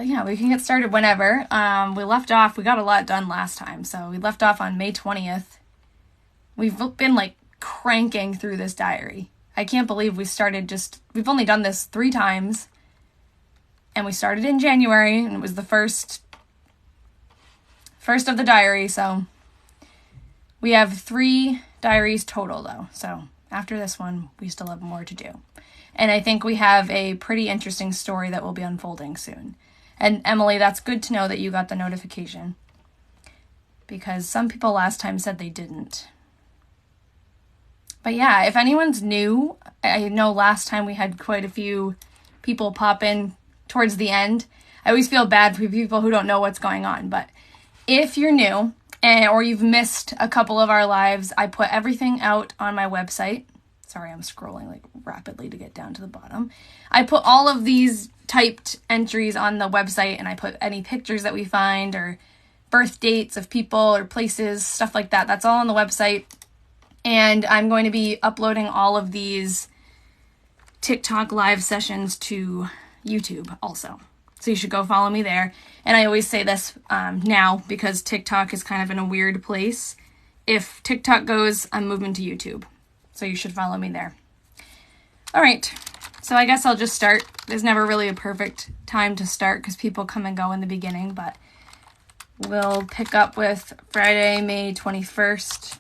But yeah, we can get started whenever. We left off, we got a lot done last time. So we left off on May 20th. We've been like cranking through this diary. I can't believe we've only done this 3 times. And we started in January, and it was the first of the diary. So we have 3 diaries total though. So after this one, we still have more to do. And I think we have a pretty interesting story that will be unfolding soon. And Emily, that's good to know that you got the notification, because some people last time said they didn't. But yeah, if anyone's new, I know last time we had quite a few people pop in towards the end. I always feel bad for people who don't know what's going on. But if you're new or you've missed a couple of our lives, I put everything out on my website. Sorry, I'm scrolling like rapidly to get down to the bottom. I put all of these typed entries on the website, and I put any pictures that we find or birth dates of people or places, stuff like that. That's all on the website. And I'm going to be uploading all of these TikTok live sessions to YouTube also. So you should go follow me there. And I always say this now because TikTok is kind of in a weird place. If TikTok goes, I'm moving to YouTube. So you should follow me there. All right. So I guess I'll just start. There's never really a perfect time to start because people come and go in the beginning, but we'll pick up with Friday, May 21st,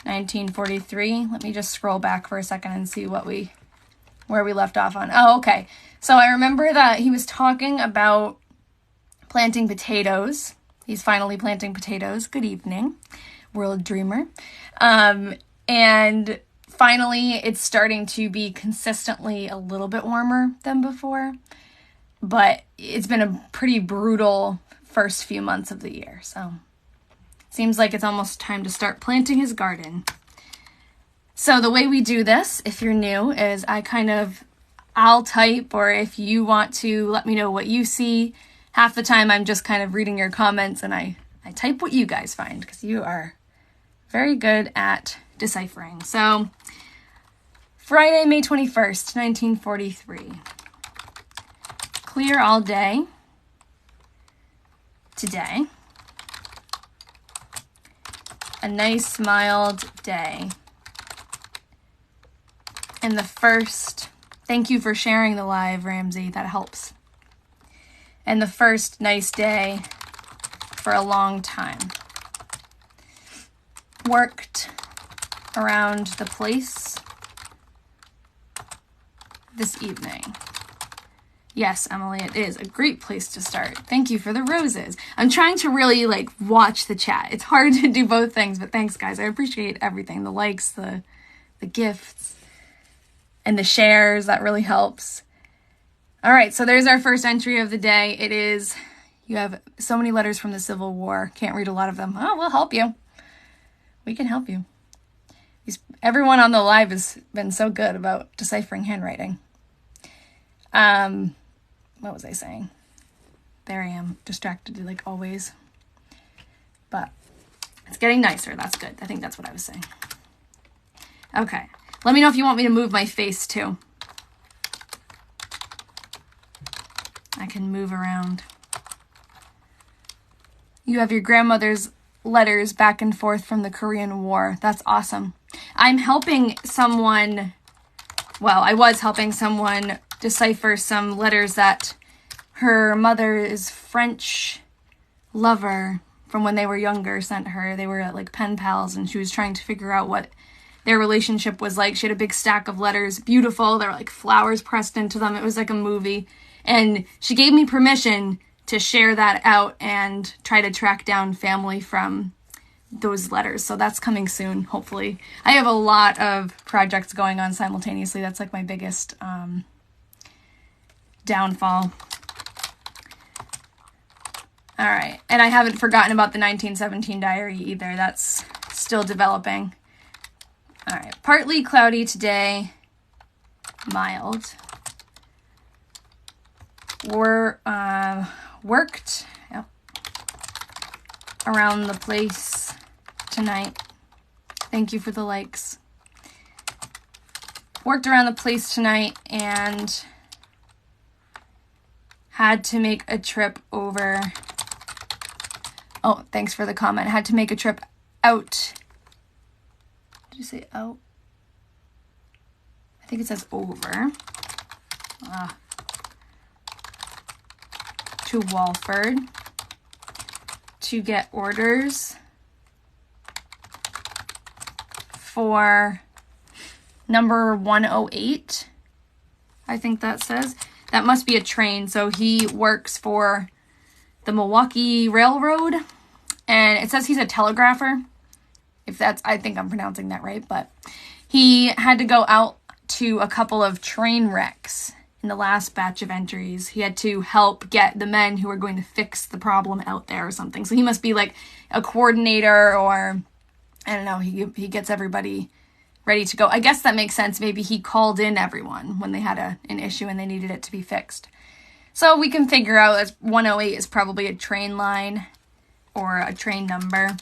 1943. Let me just scroll back for a second and see where we left off on. Oh, okay. So I remember that he was talking about planting potatoes. He's finally planting potatoes. Good evening, world dreamer. And finally, it's starting to be consistently a little bit warmer than before, but it's been a pretty brutal first few months of the year. So it seems like it's almost time to start planting his garden. So the way we do this, if you're new, is I'll type, or if you want to let me know what you see. Half the time I'm just kind of reading your comments, and I type what you guys find, because you are very good at deciphering. So Friday, May 21st, 1943. Clear all day today. A nice mild day. And the first, thank you for sharing the live, Ramsey, that helps. And the first nice day for a long time. Worked around the place this evening. Yes, Emily, it is a great place to start. Thank you for the roses. I'm trying to really watch the chat. It's hard to do both things, but thanks guys. I appreciate everything. The likes, the gifts, and the shares. That really helps. All right, so there's our first entry of the day. It is, you have so many letters from the Civil War. Can't read a lot of them. Oh, we'll help you. We can help you. Everyone on the live has been so good about deciphering handwriting. What was I saying? There I am, distracted like always. But it's getting nicer. That's good. I think that's what I was saying. Okay. Let me know if you want me to move my face too. I can move around. You have your grandmother's letters back and forth from the Korean War. That's awesome. I'm helping someone, I was helping someone decipher some letters that her mother's French lover from when they were younger sent her. They were like pen pals, and she was trying to figure out what their relationship was like. She had a big stack of letters, beautiful. There were like flowers pressed into them. It was like a movie. And she gave me permission to share that out and try to track down family from those letters. So that's coming soon, hopefully. I have a lot of projects going on simultaneously. That's like my biggest downfall. All right. And I haven't forgotten about the 1917 diary either. That's still developing. All right. Partly cloudy today. Mild. Worked around the place tonight. Thank you for the likes. Worked around the place tonight and had to make a trip over. Oh, thanks for the comment. Had to make a trip out. Did you say out? I think it says over. To Walford to get orders for number 108. I think that says. That must be a train. So he works for the Milwaukee Railroad, and it says he's a telegrapher. If that's, I think I'm pronouncing that right, but he had to go out to a couple of train wrecks in the last batch of entries. He had to help get the men who were going to fix the problem out there or something. So he must be like a coordinator, or I don't know, he gets everybody ready to go. I guess that makes sense. Maybe he called in everyone when they had an issue and they needed it to be fixed. So we can figure out as 108 is probably a train line or a train number.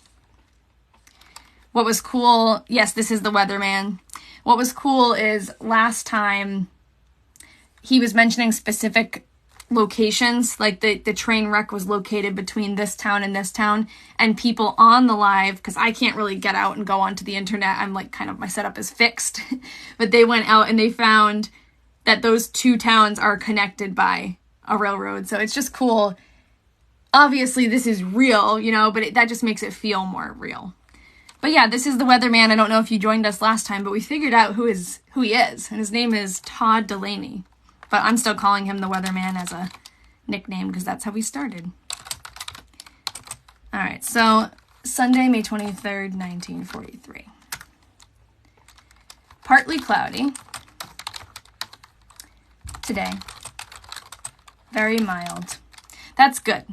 What was cool, yes, this is the Weatherman. What was cool is last time he was mentioning specific locations, like the train wreck was located between this town and this town, and people on the live, because I can't really get out and go onto the internet, I'm like kind of, my setup is fixed, but they went out and they found that those two towns are connected by a railroad. So it's just cool. Obviously this is real, you know, but that just makes it feel more real. But yeah, this is the Weatherman. I don't know if you joined us last time, but we figured out who he is, and his name is Todd Delaney. But I'm still calling him the Weatherman as a nickname because that's how we started. All right, so Sunday, May 23rd, 1943. Partly cloudy today. Very mild. That's good.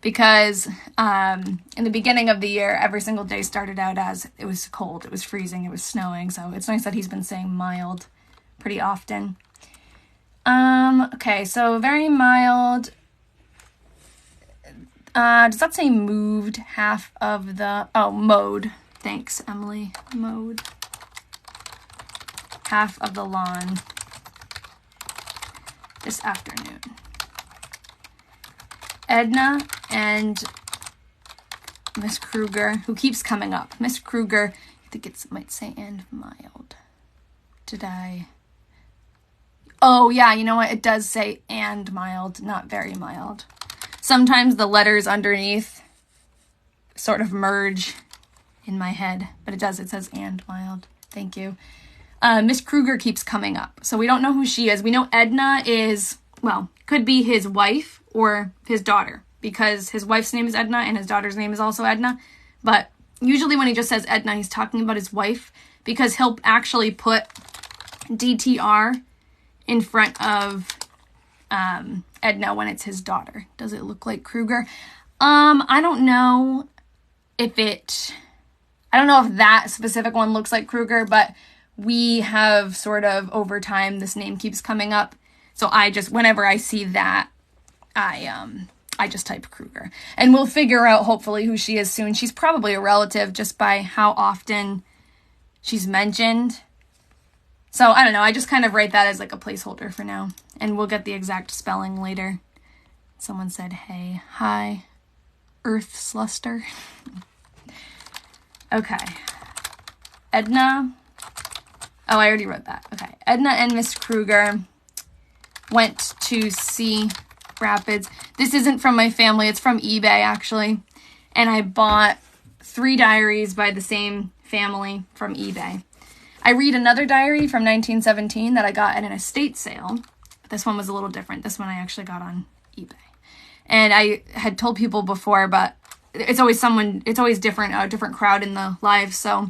Because in the beginning of the year, every single day started out as it was cold, it was freezing, it was snowing. So it's nice that he's been saying mild pretty often. Okay, so very mild. Does that say moved half of the... Oh, mowed. Thanks, Emily. Mowed. Half of the lawn this afternoon. Edna and Miss Kruger, who keeps coming up. Miss Kruger, I think it might say and mild. Did I? Oh, yeah, you know what? It does say and mild, not very mild. Sometimes the letters underneath sort of merge in my head, but it does. It says and mild. Thank you. Miss Kruger keeps coming up. So we don't know who she is. We know Edna is, well, could be his wife or his daughter, because his wife's name is Edna and his daughter's name is also Edna. But usually when he just says Edna, he's talking about his wife, because he'll actually put DTR in front of Edna when it's his daughter. Does it look like Kruger? I don't know if that specific one looks like Kruger, but we have sort of over time, this name keeps coming up. So whenever I see that, I just type Kruger, and we'll figure out hopefully who she is soon. She's probably a relative just by how often she's mentioned. So I don't know. I just kind of write that as like a placeholder for now, and we'll get the exact spelling later. Someone said, hey, hi, Earth Sluster. Okay. Edna. Oh, I already wrote that. Okay. Edna and Miss Kruger went to see Rapids. This isn't from my family. It's from eBay, actually. And I bought 3 diaries by the same family from eBay. I read another diary from 1917 that I got at an estate sale. This one was a little different. This one I actually got on eBay. And I had told people before, but it's always different, a different crowd in the live. So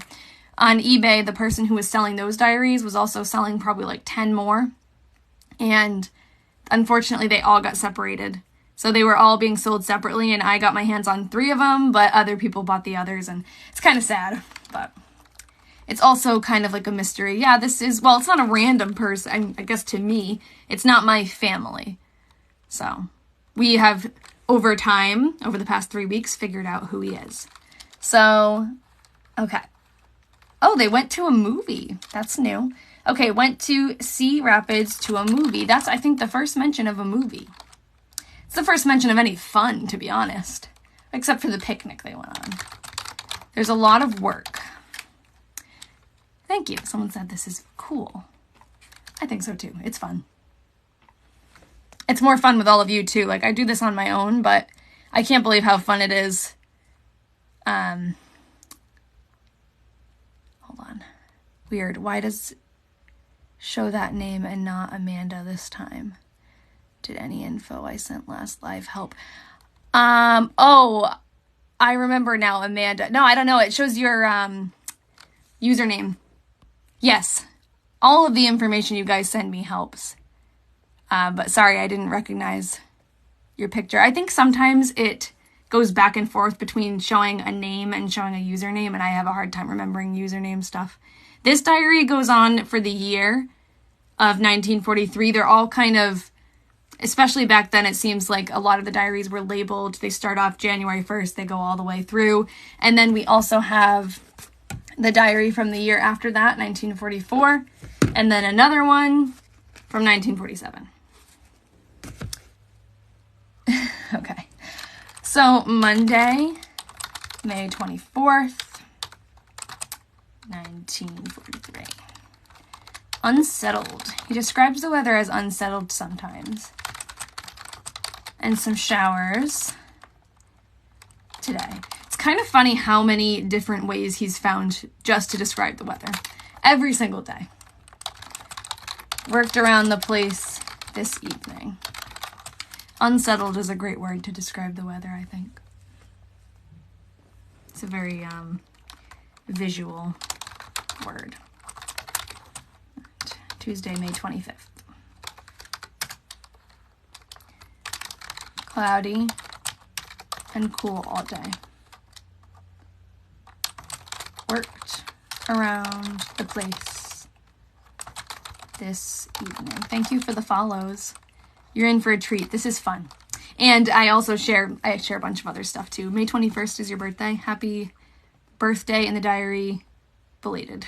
on eBay, the person who was selling those diaries was also selling probably like 10 more. And unfortunately, they all got separated. So they were all being sold separately, and I got my hands on 3 of them, but other people bought the others, and it's kind of sad, but it's also kind of like a mystery. Yeah, it's not a random person. I guess to me, it's not my family. So we have, over time, over the past 3 weeks, figured out who he is. So, okay. Oh, they went to a movie. That's new. Okay, went to see Rapids to a movie. That's, I think, the first mention of a movie. It's the first mention of any fun, to be honest. Except for the picnic they went on. There's a lot of work. Thank you. Someone said this is cool. I think so too. It's fun. It's more fun with all of you too. Like, I do this on my own, but I can't believe how fun it is. Hold on. Weird. Why does show that name and not Amanda this time? Did any info I sent last live help? Oh, I remember now, Amanda. No, I don't know. It shows your username. Yes. All of the information you guys send me helps. But sorry, I didn't recognize your picture. I think sometimes it goes back and forth between showing a name and showing a username, and I have a hard time remembering username stuff. This diary goes on for the year of 1943. They're all kind of, especially back then, it seems like a lot of the diaries were labeled. They start off January 1st, they go all the way through. And then we also have the diary from the year after that, 1944, and then another one from 1947. Okay. So Monday, May 24th, 1943. Unsettled. He describes the weather as unsettled sometimes. And some showers today. It's kind of funny how many different ways he's found just to describe the weather. Every single day. Worked around the place this evening. Unsettled is a great word to describe the weather, I think. It's a very visual word. Tuesday, May 25th. Cloudy and cool all day. Worked around the place this evening. Thank you for the follows. You're in for a treat. This is fun. And I also share a bunch of other stuff too. May 21st is your birthday. Happy birthday in the diary. Belated.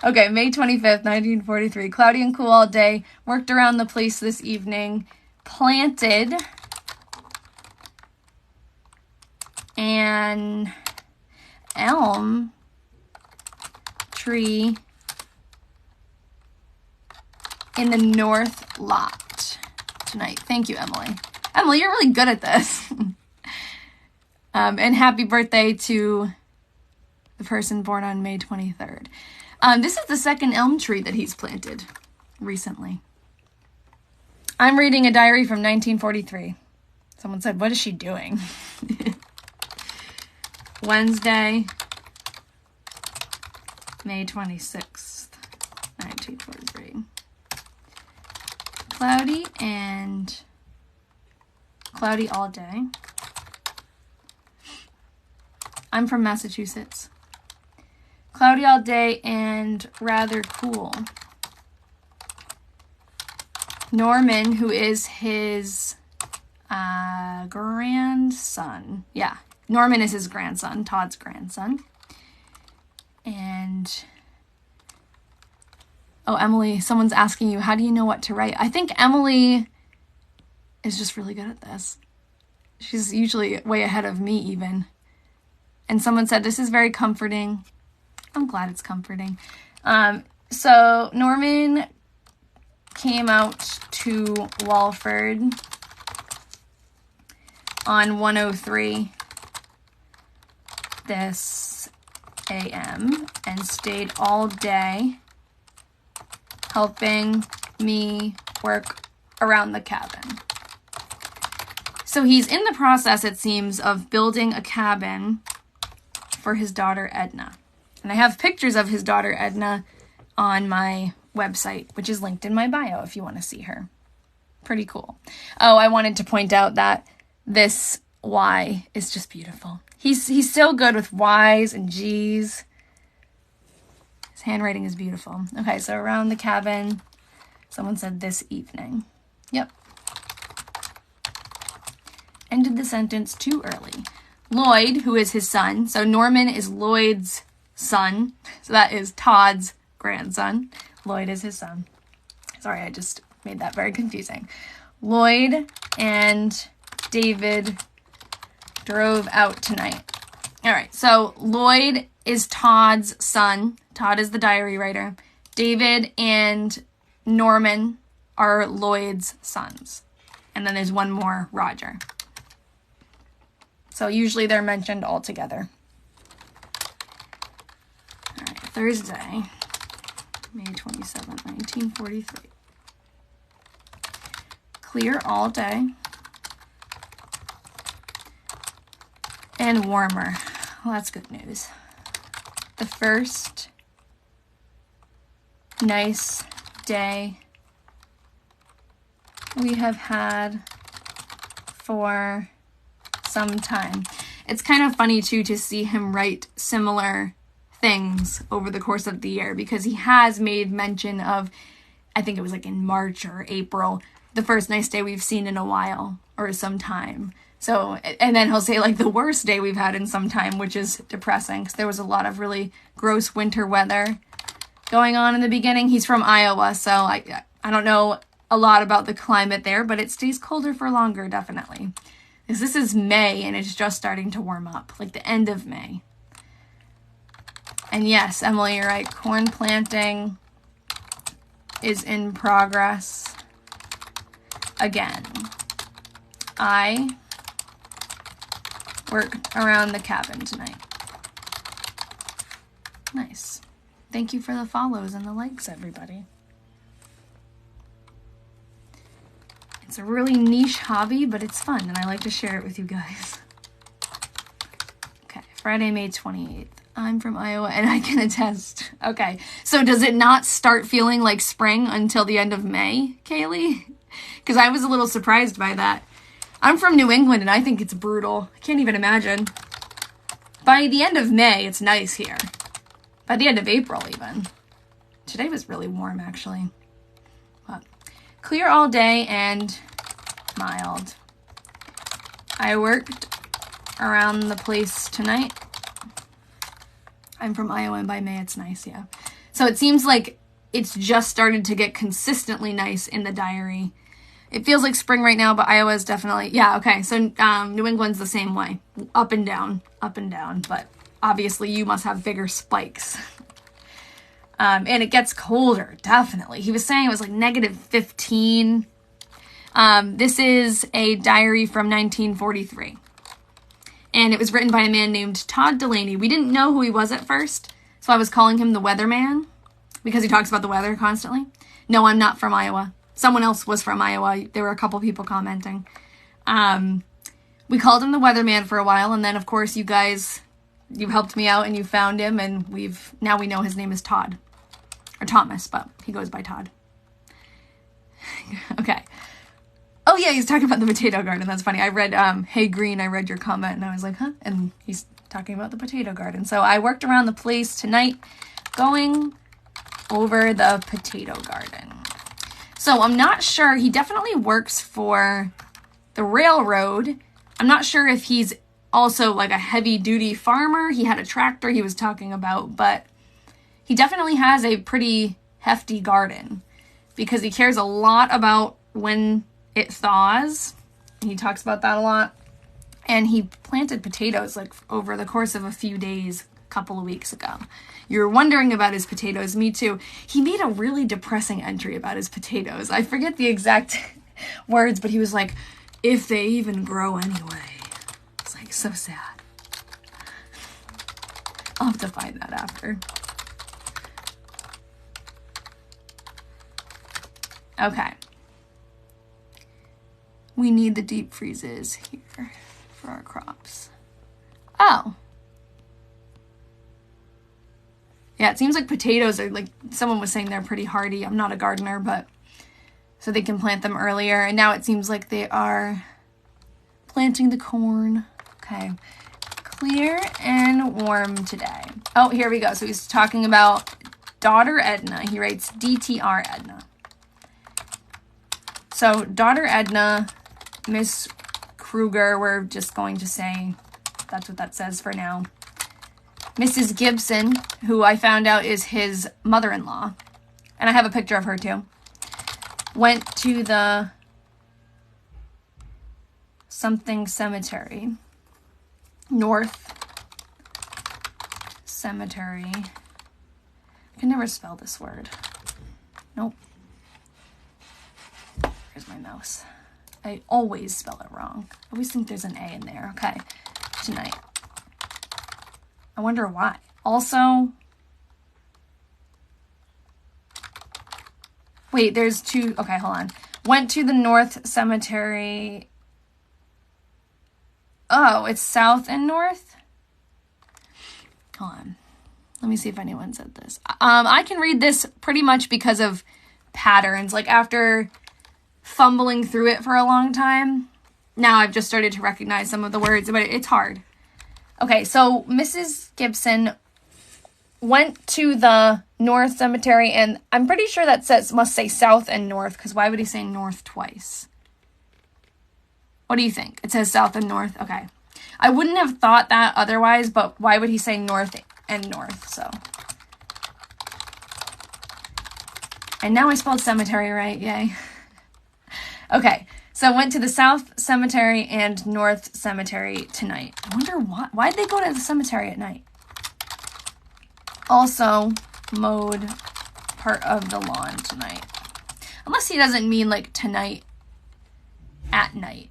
Okay, May 25th, 1943. Cloudy and cool all day. Worked around the place this evening. Planted an elm tree in the north lot tonight. Thank you, Emily. Emily, you're really good at this. And happy birthday to the person born on May 23rd. This is the second elm tree that he's planted recently. I'm reading a diary from 1943. Someone said, what is she doing? Wednesday, May 26th, 1943. Cloudy and cloudy all day. I'm from Massachusetts. Cloudy all day and rather cool. Norman, who is his grandson. Yeah, Norman is his grandson, Todd's grandson. And, oh, Emily, someone's asking you, how do you know what to write? I think Emily is just really good at this. She's usually way ahead of me even. And someone said, this is very comforting. I'm glad it's comforting. So Norman came out to Walford on 103 this a.m. and stayed all day helping me work around the cabin. So he's in the process, it seems, of building a cabin for his daughter Edna. And I have pictures of his daughter Edna on my website, which is linked in my bio if you want to see her. Pretty cool. Oh, I wanted to point out that this Y is just beautiful. He's so good with Y's and G's. His handwriting is beautiful. Okay, so around the cabin, someone said this evening. Yep. Ended the sentence too early. Lloyd, who is his son, so Norman is Lloyd's son, so that is Todd's grandson. Lloyd is his son. Sorry, I just made that very confusing. Lloyd and David drove out tonight. All right, so Lloyd is Todd's son. Todd is the diary writer. David and Norman are Lloyd's sons. And then there's one more, Roger. So usually they're mentioned all together. All right, Thursday, May 27th, 1943. Clear all day. And warmer. Well, that's good news. The first nice day we have had for some time. It's kind of funny too to see him write similar things over the course of the year, because he has made mention of, I think it was like in March or April, the first nice day we've seen in a while or some time. So, and then he'll say like the worst day we've had in some time, which is depressing because there was a lot of really gross winter weather going on in the beginning. He's from Iowa, so I don't know a lot about the climate there, but it stays colder for longer, definitely. Because this is May and it's just starting to warm up, like the end of May. And yes, Emily, you're right. Corn planting is in progress again. I work around the cabin tonight. Nice. Thank you for the follows and the likes, everybody. It's a really niche hobby, but it's fun, and I like to share it with you guys. Okay, Friday, May 28th. I'm from Iowa, and I can attest. Okay, so does it not start feeling like spring until the end of May, Kaylee? Because I was a little surprised by that. I'm from New England, and I think it's brutal. I can't even imagine. By the end of May, it's nice here. By the end of April, even. Today was really warm, actually. But clear all day and mild. I worked around the place tonight. I'm from Iowa, and by May, it's nice, yeah. So it seems like it's just started to get consistently nice in the diary. It feels like spring right now, but Iowa is definitely, yeah, okay. So New England's the same way, up and down, but obviously you must have bigger spikes. And it gets colder, definitely. He was saying it was like -15. This is a diary from 1943. And it was written by a man named Todd Delaney. We didn't know who he was at first, so I was calling him the Weatherman because he talks about the weather constantly. No, I'm not from Iowa. Someone else was from Iowa. There were a couple people commenting. We called him the Weatherman for a while, and then, of course, you guys, you helped me out and you found him, and now we know his name is Todd. Or Thomas, but he goes by Todd. Okay. Oh, yeah, he's talking about the potato garden. That's funny. I read, Hey Green, I read your comment, and I was like, huh? And he's talking about the potato garden. So I worked around the place tonight going over the potato garden. So I'm not sure. He definitely works for the railroad. I'm not sure if he's also like a heavy-duty farmer. He had a tractor he was talking about, but he definitely has a pretty hefty garden because he cares a lot about when it thaws. He talks about that a lot. And he planted potatoes like over the course of a few days, a couple of weeks ago. You're wondering about his potatoes, me too. He made a really depressing entry about his potatoes. I forget the exact words, but he was like, if they even grow anyway. It's like so sad. I'll have to find that after. Okay. We need the deep freezes here for our crops. Oh. Yeah, it seems like potatoes are like, someone was saying they're pretty hardy. I'm not a gardener, but so they can plant them earlier. And now it seems like they are planting the corn. Okay. Clear and warm today. Oh, here we go. So he's talking about daughter Edna. He writes DTR Edna. So daughter Edna, Miss Kruger, we're just going to say that's what that says for now. Mrs. Gibson, who I found out is his mother-in-law, and I have a picture of her too, went to the something cemetery. North cemetery. I can never spell this word. Nope. Here's my mouse. I always spell it wrong. I always think there's an A in there. Okay. Tonight. I wonder why. Also, wait, there's two. Okay, hold on. Went to the North Cemetery. Oh, it's south and north? Hold on. Let me see if anyone said this. I can read this pretty much because of patterns. Like after fumbling through it for a long time, now I've just started to recognize some of the words, but it's hard. Okay, so Mrs. Gibson went to the North Cemetery, and I'm pretty sure that must say south and north, because why would he say north twice? What do you think? It says south and north? Okay. I wouldn't have thought that otherwise, but why would he say north and north? So. And now I spelled cemetery right. Yay. Okay. So went to the South Cemetery and North Cemetery tonight. I wonder why'd they go to the cemetery at night? Also mowed part of the lawn tonight. Unless he doesn't mean like tonight at night.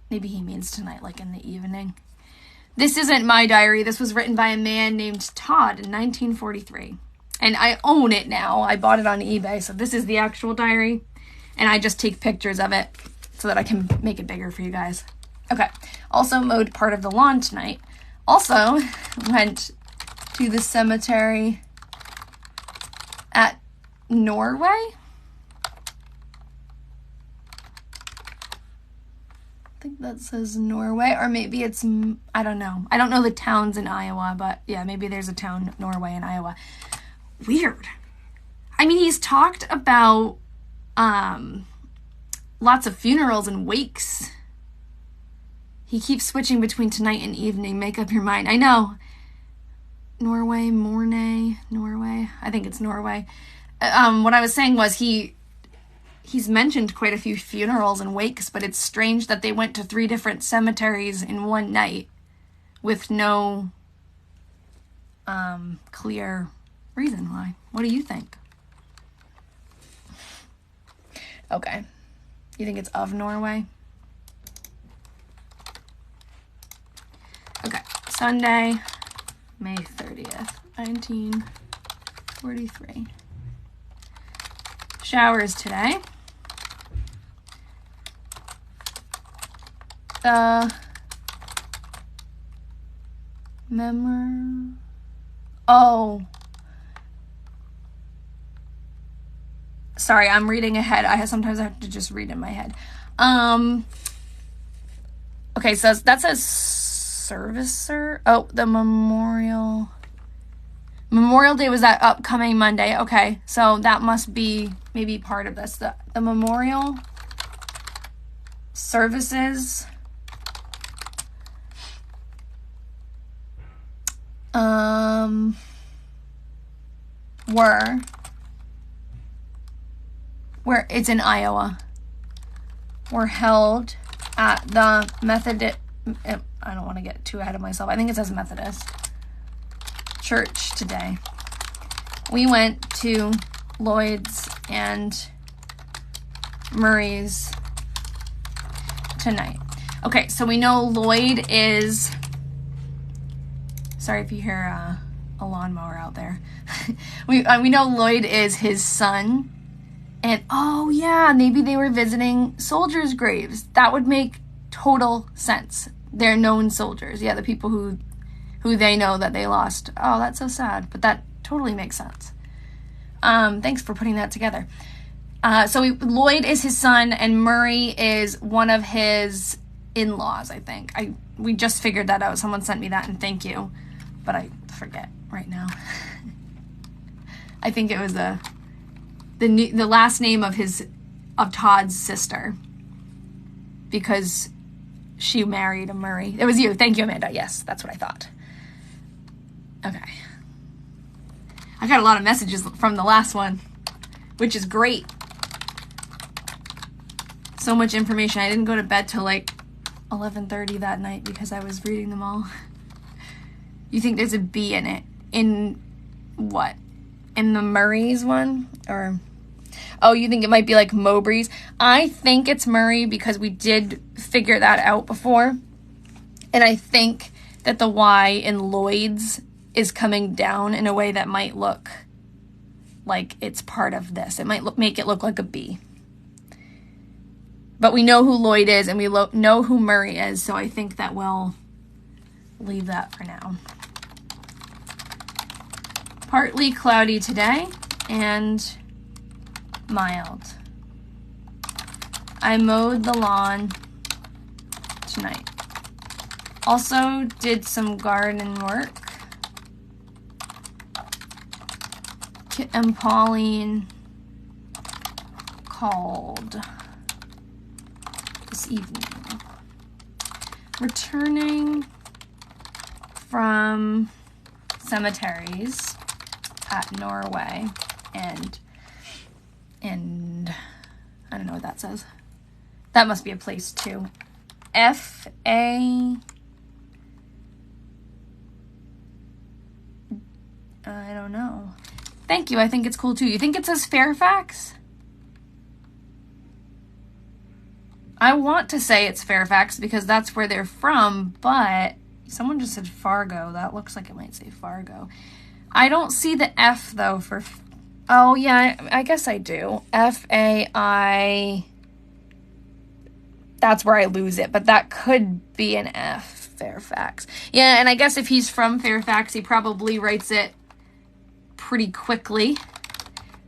Maybe he means tonight, like in the evening. This isn't my diary. This was written by a man named Todd in 1943. And I own it now. I bought it on eBay. So this is the actual diary. And I just take pictures of it so that I can make it bigger for you guys. Okay. Also mowed part of the lawn tonight. Also went to the cemetery at Norway. I think that says Norway, or maybe it's, I don't know. I don't know the towns in Iowa, but yeah, maybe there's a town, Norway in Iowa. Weird. I mean, he's talked about lots of funerals and wakes. He keeps switching between tonight and evening. Make up your mind. I know. Norway, Norway. I think it's Norway. What I was saying was he's mentioned quite a few funerals and wakes, but it's strange that they went to 3 different cemeteries in one night with no clear reason why. What do you think? Okay. You think it's of Norway? Okay. Sunday, May 30th, 1943. Showers today. Oh. Sorry, I'm reading ahead. Sometimes I have to just read in my head. Okay, so that says servicer. Oh, the Memorial Day was that upcoming Monday. Okay, so that must be maybe part of this. The memorial services where it's in Iowa, were held at the Methodist, I don't want to get too ahead of myself. I think it says Methodist Church today. We went to Lloyd's and Murray's tonight. Okay, so we know Lloyd is, sorry if you hear a lawnmower out there. we know Lloyd is his son. And oh yeah, maybe they were visiting soldiers' graves. That would make total sense. They're known soldiers. Yeah, the people who they know that they lost. Oh, that's so sad, but that totally makes sense. Thanks for putting that together. So Lloyd is his son, and Murray is one of his in-laws, I think. We just figured that out. Someone sent me that, and thank you. But I forget right now. I think it was the last name of Todd's sister, because she married a Murray. It was you. Thank you, Amanda. Yes, that's what I thought. Okay. I got a lot of messages from the last one, which is great. So much information. I didn't go to bed till like 11:30 that night because I was reading them all. You think there's a B in it? In what? In the Murray's one? Or, oh, you think it might be like Mowbray's? I think it's Murray because we did figure that out before. And I think that the Y in Lloyd's is coming down in a way that might look like it's part of this. It might make it look like a B. But we know who Lloyd is and we know who Murray is, so I think that we'll leave that for now. Partly cloudy today and mild. I mowed the lawn tonight. Also did some garden work. Kit and Pauline called this evening. Returning from cemeteries at Norway and I don't know what that says. That must be a place too. F-A... I don't know. Thank you. I think it's cool too. You think it says Fairfax? I want to say it's Fairfax because that's where they're from, but someone just said Fargo. That looks like it might say Fargo. I don't see the F though for... Oh yeah, I guess I do. F-A-I... That's where I lose it, but that could be an F, Fairfax. Yeah, and I guess if he's from Fairfax, he probably writes it pretty quickly.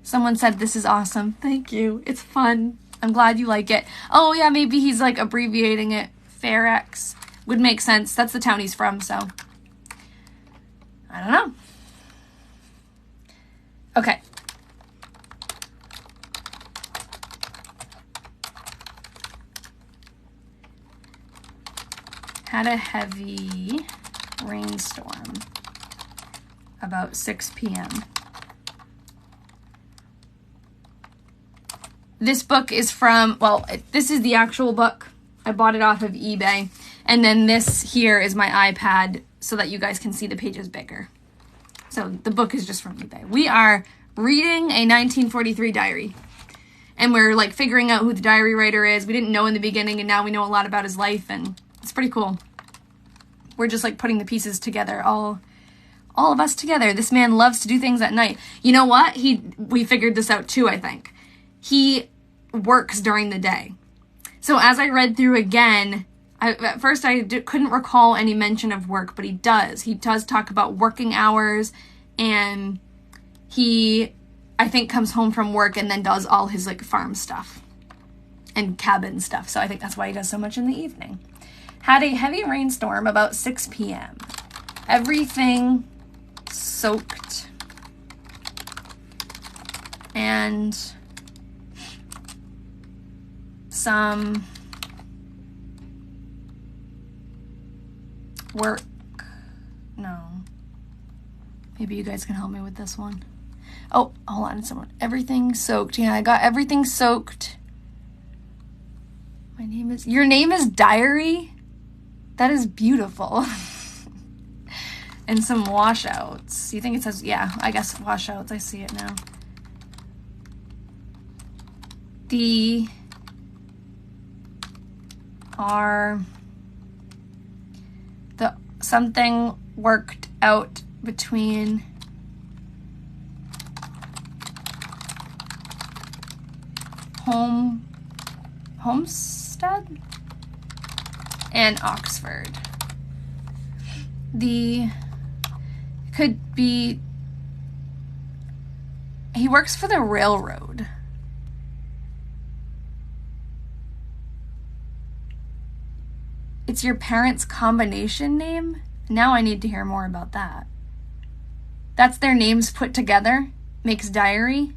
Someone said this is awesome. Thank you. It's fun. I'm glad you like it. Oh yeah, maybe he's like abbreviating it. Fairx would make sense. That's the town he's from, so I don't know. Okay. Had a heavy rainstorm about 6 p.m. This book is from, well, this is the actual book. I bought it off of eBay. And then this here is my iPad so that you guys can see the pages bigger. So the book is just from eBay. We are reading a 1943 diary. And we're like figuring out who the diary writer is. We didn't know in the beginning and now we know a lot about his life and it's pretty cool. We're just like putting the pieces together, all of us together. This man loves to do things at night. You know what? We figured this out too, I think. He works during the day. So as I read through again, at first I couldn't recall any mention of work, but he does. He does talk about working hours, and he, I think, comes home from work and then does all his like farm stuff and cabin stuff. So I think that's why he does so much in the evening. Had a heavy rainstorm about 6 p.m. Everything soaked. And some work. No. Maybe you guys can help me with this one. Oh, hold on, someone. Everything soaked. Yeah, I got everything soaked. Your name is Diary? That is beautiful. And some washouts. You think it says, yeah, I guess washouts. I see it now. Something worked out between Homestead and Oxford. Could be, he works for the railroad. It's your parents' combination name? Now I need to hear more about that. That's their names put together? Makes Diary?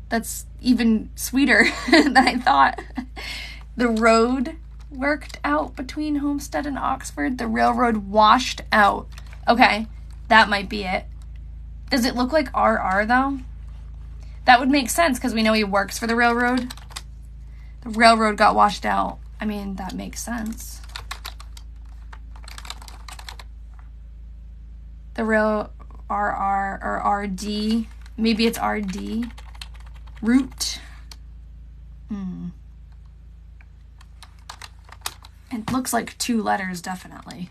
That's even sweeter than I thought. The road worked out between Homestead and Oxford. The railroad washed out. Okay, that might be it. Does it look like RR though? That would make sense because we know he works for the railroad. The railroad got washed out. I mean, that makes sense. The real RR or RD. Maybe it's RD. Route. It looks like 2 letters, definitely.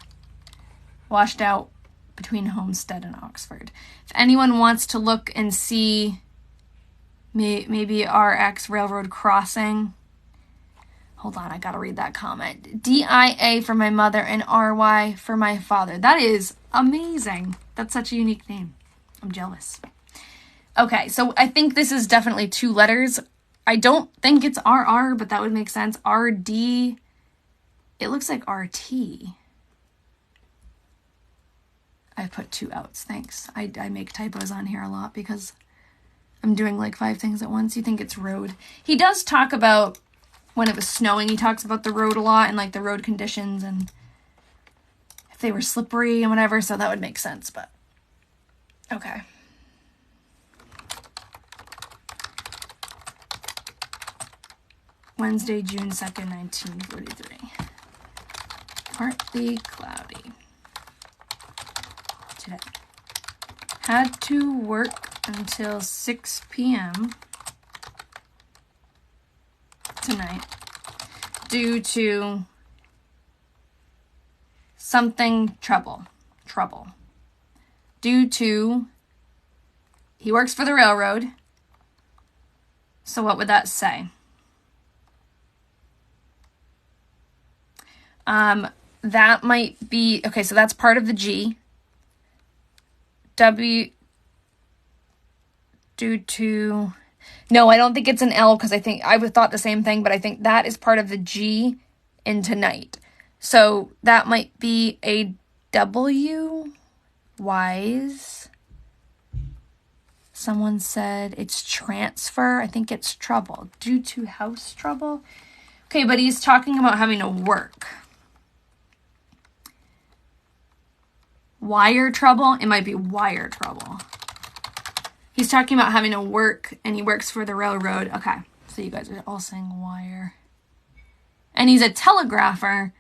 Washed out between Homestead and Oxford. If anyone wants to look and see maybe RX Railroad Crossing. Hold on, I gotta read that comment. DIA for my mother and RY for my father. That is amazing. That's such a unique name. I'm jealous. Okay, so I think this is definitely 2 letters. I don't think it's RR, but that would make sense. RD. It looks like RT. I put 2 outs, thanks. I make typos on here a lot because I'm doing like 5 things at once. You think it's road. He does talk about when it was snowing, he talks about the road a lot and like the road conditions and if they were slippery and whatever, so that would make sense, but okay. Wednesday, June 2nd, 1943. Partly cloudy today. Had to work until 6 p.m. tonight due to something trouble. Due to he works for the railroad. So what would that say? That might be, okay, so that's part of the G. W, due to, no, I don't think it's an L because I would thought the same thing, but I think that is part of the G in tonight. So that might be a W, wise. Someone said it's transfer. I think it's trouble. Due to house trouble. Okay, but he's talking about having to work. Wire trouble? It might be wire trouble. He's talking about having to work, and he works for the railroad. Okay, so you guys are all saying wire. And he's a telegrapher,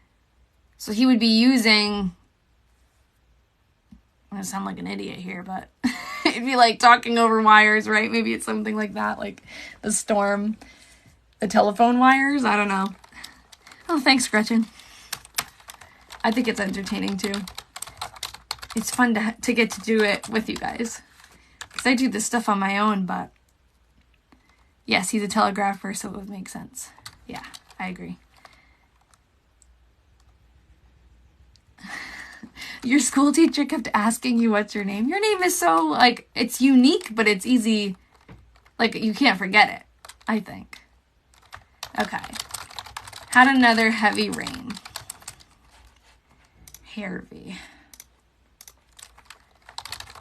so he would be using... I'm going to sound like an idiot here, but it'd be like talking over wires, right? Maybe it's something like that, like the storm, the telephone wires. I don't know. Oh, thanks, Gretchen. I think it's entertaining, too. It's fun to get to do it with you guys. Because I do this stuff on my own, but... Yes, he's a telegrapher, so it would make sense. Yeah, I agree. Your school teacher kept asking you what's your name. Your name is so, like, it's unique, but it's easy. Like, you can't forget it, I think. Okay. Had another heavy rain. Harvey.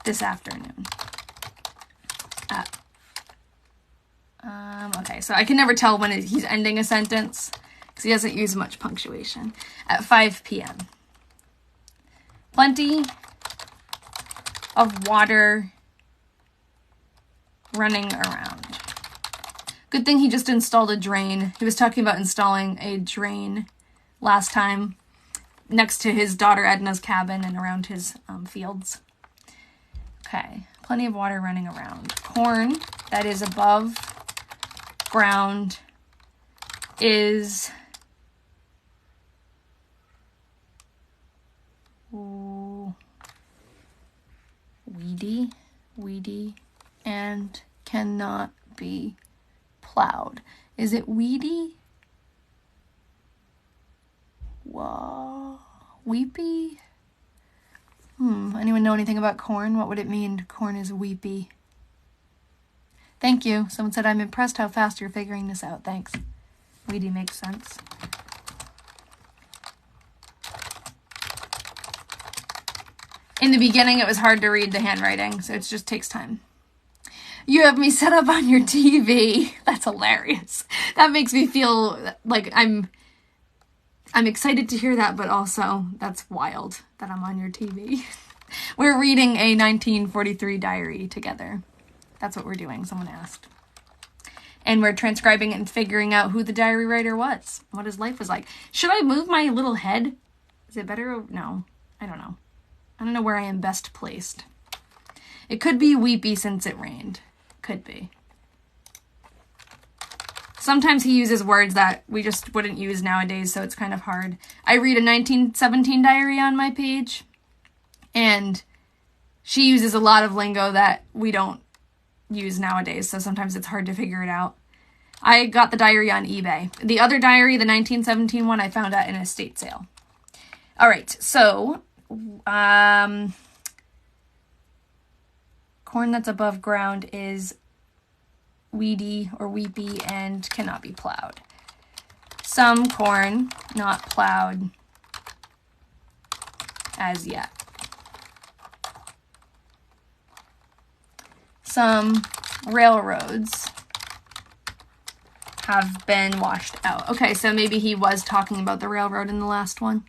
This afternoon. Okay, so I can never tell when he's ending a sentence because he doesn't use much punctuation. At 5 p.m. Plenty of water running around. Good thing he just installed a drain. He was talking about installing a drain last time next to his daughter Edna's cabin and around his fields. Okay, plenty of water running around. Corn that is above ground is weedy, and cannot be plowed. Is it weedy? Whoa, weepy? Anyone know anything about corn? What would it mean? Corn is weepy. Thank you. Someone said, I'm impressed how fast you're figuring this out. Thanks. Weedy makes sense. In the beginning, it was hard to read the handwriting, so it just takes time. You have me set up on your TV. That's hilarious. That makes me feel like I'm excited to hear that, but also that's wild that I'm on your TV. We're reading a 1943 diary together. That's what we're doing, someone asked. and we're transcribing it and figuring out who the diary writer was, what his life was like. Should I move my little head? Is it better? No, I don't know. I don't know where I am best placed. It could be weepy since it rained. Could be. Sometimes he uses words that we just wouldn't use nowadays, so it's kind of hard. I read a 1917 diary on my page, and she uses a lot of lingo that we don't use nowadays, so sometimes it's hard to figure it out. I got the diary on eBay. The other diary, the 1917 one, I found at an estate sale. All right, so corn that's above ground is weedy or weepy and cannot be plowed. Some corn not plowed as yet. Some railroads have been washed out. Okay, so maybe he was talking about the railroad in the last one.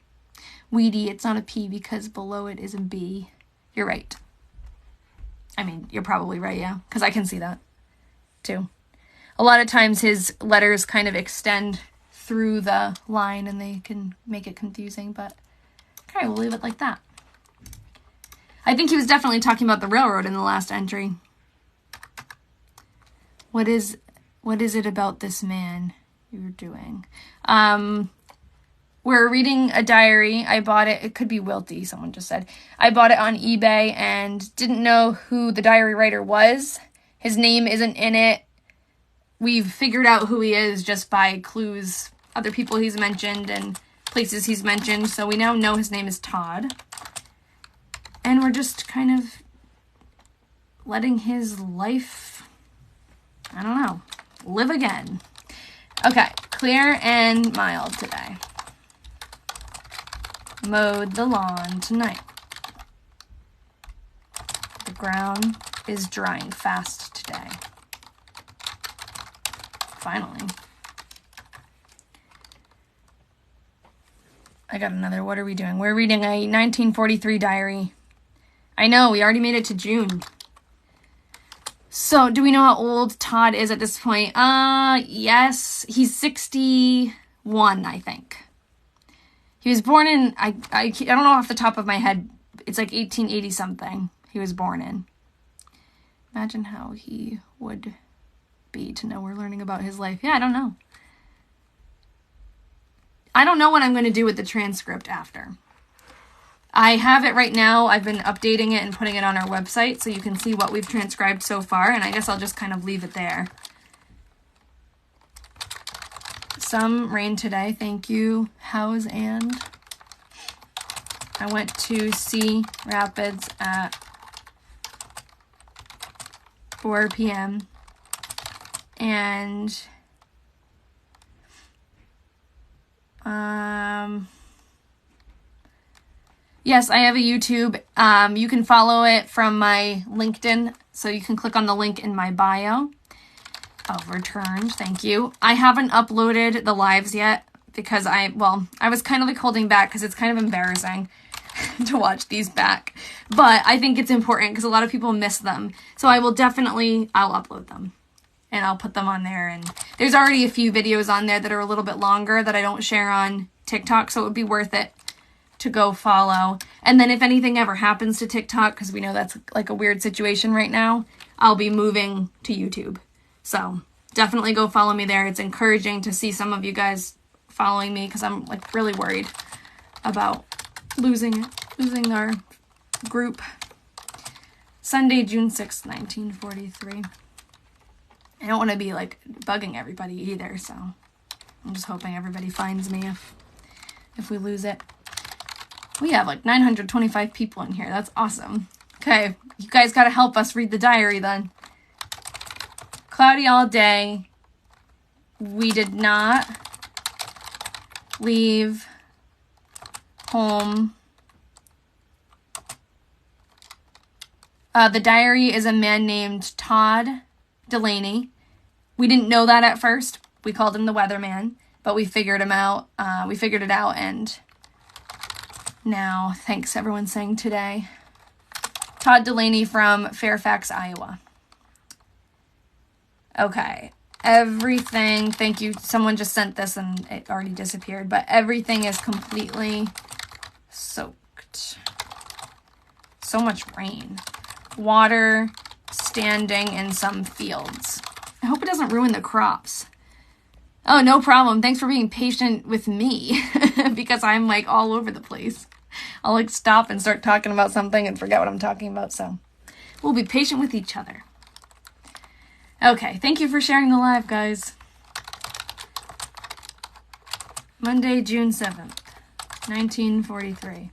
Weedy, it's not a P because below it is a B. You're right. I mean, you're probably right, yeah, because I can see that too. A lot of times his letters kind of extend through the line and they can make it confusing, but okay, we'll leave it like that. I think he was definitely talking about the railroad in the last entry. What is it about this man you're doing? We're reading a diary. I bought it. It could be Wilty, someone just said. I bought it on eBay and didn't know who the diary writer was. His name isn't in it. We've figured out who he is just by clues, other people he's mentioned and places he's mentioned. So we now know his name is Todd. And we're just kind of letting his life, I don't know, live again. Okay, clear and mild today. Mowed the lawn tonight. The ground is drying fast today. Finally. I got another. What are we doing? We're reading a 1943 diary. I know, we already made it to June. So, do we know how old Todd is at this point? Yes. He's 61, I think. He was born in, I don't know off the top of my head, it's like 1880 something he was born in. Imagine how he would be to know we're learning about his life. Yeah, I don't know. I don't know what I'm going to do with the transcript after. I have it right now. I've been updating it and putting it on our website so you can see what we've transcribed so far, and I guess I'll just kind of leave it there. Some rain today, thank you. How's and? I went to see Rapids at 4 p.m. and yes, I have a YouTube. You can follow it from my LinkedIn, so you can click on the link in my bio. Oh, returned, thank you. I haven't uploaded the lives yet because I was kind of like holding back because it's kind of embarrassing to watch these back. But I think it's important because a lot of people miss them. So I'll upload them and I'll put them on there. And there's already a few videos on there that are a little bit longer that I don't share on TikTok, so it would be worth it to go follow. And then if anything ever happens to TikTok, because we know that's like a weird situation right now, I'll be moving to YouTube. So definitely go follow me there. It's encouraging to see some of you guys following me because I'm like really worried about losing our group. Sunday, June 6th, 1943. I don't want to be like bugging everybody either, so I'm just hoping everybody finds me if we lose it. We have like 925 people in here. That's awesome. Okay, you guys got to help us read the diary then. Cloudy all day. We did not leave home. The diary is a man named Todd Delaney. We didn't know that at first. We called him the Weatherman, but we figured him out. We figured it out, and now, thanks everyone saying today. Todd Delaney from Fairfax, Iowa. Okay. Everything, thank you. Someone just sent this and it already disappeared, but everything is completely soaked. So much rain. Water standing in some fields. I hope it doesn't ruin the crops. Oh, no problem. Thanks for being patient with me because I'm like all over the place. I'll like stop and start talking about something and forget what I'm talking about. So we'll be patient with each other. Okay. Thank you for sharing the live, guys. Monday, June 7th, 1943.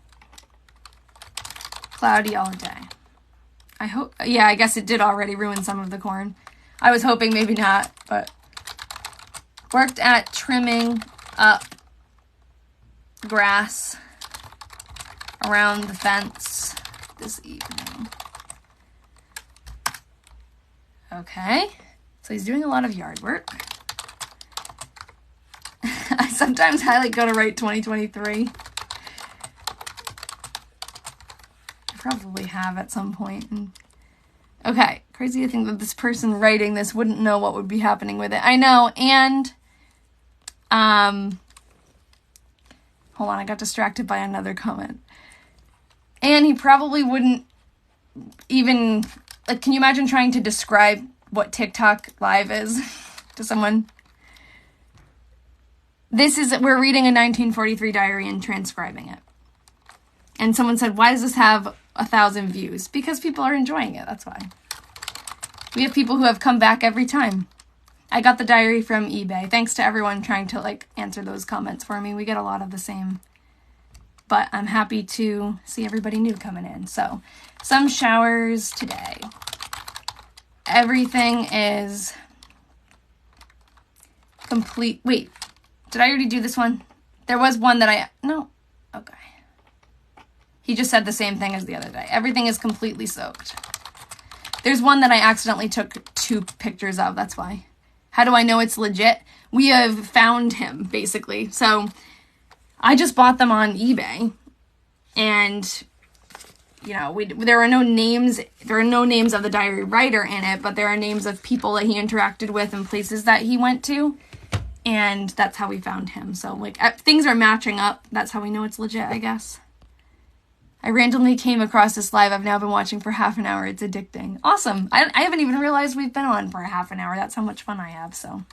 Cloudy all day. I hope, yeah, I guess it did already ruin some of the corn. I was hoping maybe not, but worked at trimming up grass around the fence this evening. Okay, so he's doing a lot of yard work. Sometimes I like go to write 2023. I probably have at some point. Okay, crazy to think that this person writing this wouldn't know what would be happening with it. I know, and hold on, I got distracted by another comment. And he probably wouldn't even, like, can you imagine trying to describe what TikTok Live is to someone? We're reading a 1943 diary and transcribing it. And someone said, why does this have 1,000 views? Because people are enjoying it, that's why. We have people who have come back every time. I got the diary from eBay. Thanks to everyone trying to, like, answer those comments for me. We get a lot of the same. But I'm happy to see everybody new coming in. So, some showers today. Everything is complete. Wait, did I already do this one? There was one that no. Okay. He just said the same thing as the other day. Everything is completely soaked. There's one that I accidentally took 2 pictures of. That's why. How do I know it's legit? We have found him, basically. So I just bought them on eBay. And, you know, there are no names. There are no names of the diary writer in it, but there are names of people that he interacted with and places that he went to. And that's how we found him. So, like, things are matching up. That's how we know it's legit, I guess. I randomly came across this live. I've now been watching for half an hour. It's addicting. Awesome. I haven't even realized we've been on for a half an hour. That's how much fun I have. So,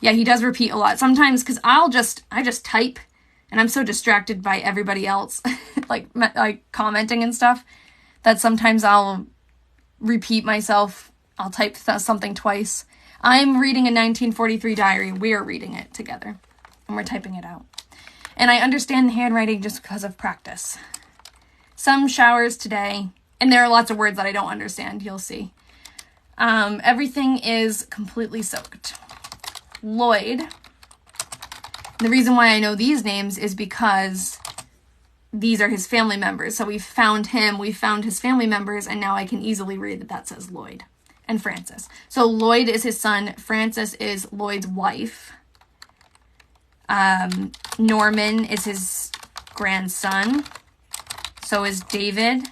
yeah, he does repeat a lot. Sometimes, because I just type, and I'm so distracted by everybody else, like commenting and stuff, that sometimes I'll repeat myself. I'll type something twice. I'm reading a 1943 diary. We're reading it together, and we're typing it out. And I understand the handwriting just because of practice. Some showers today, and there are lots of words that I don't understand, you'll see. Everything is completely soaked. Lloyd. The reason why I know these names is because these are his family members. So we found him, we found his family members, and now I can easily read that says Lloyd. And Francis. So Lloyd is his son. Francis is Lloyd's wife. Norman is his grandson. So is David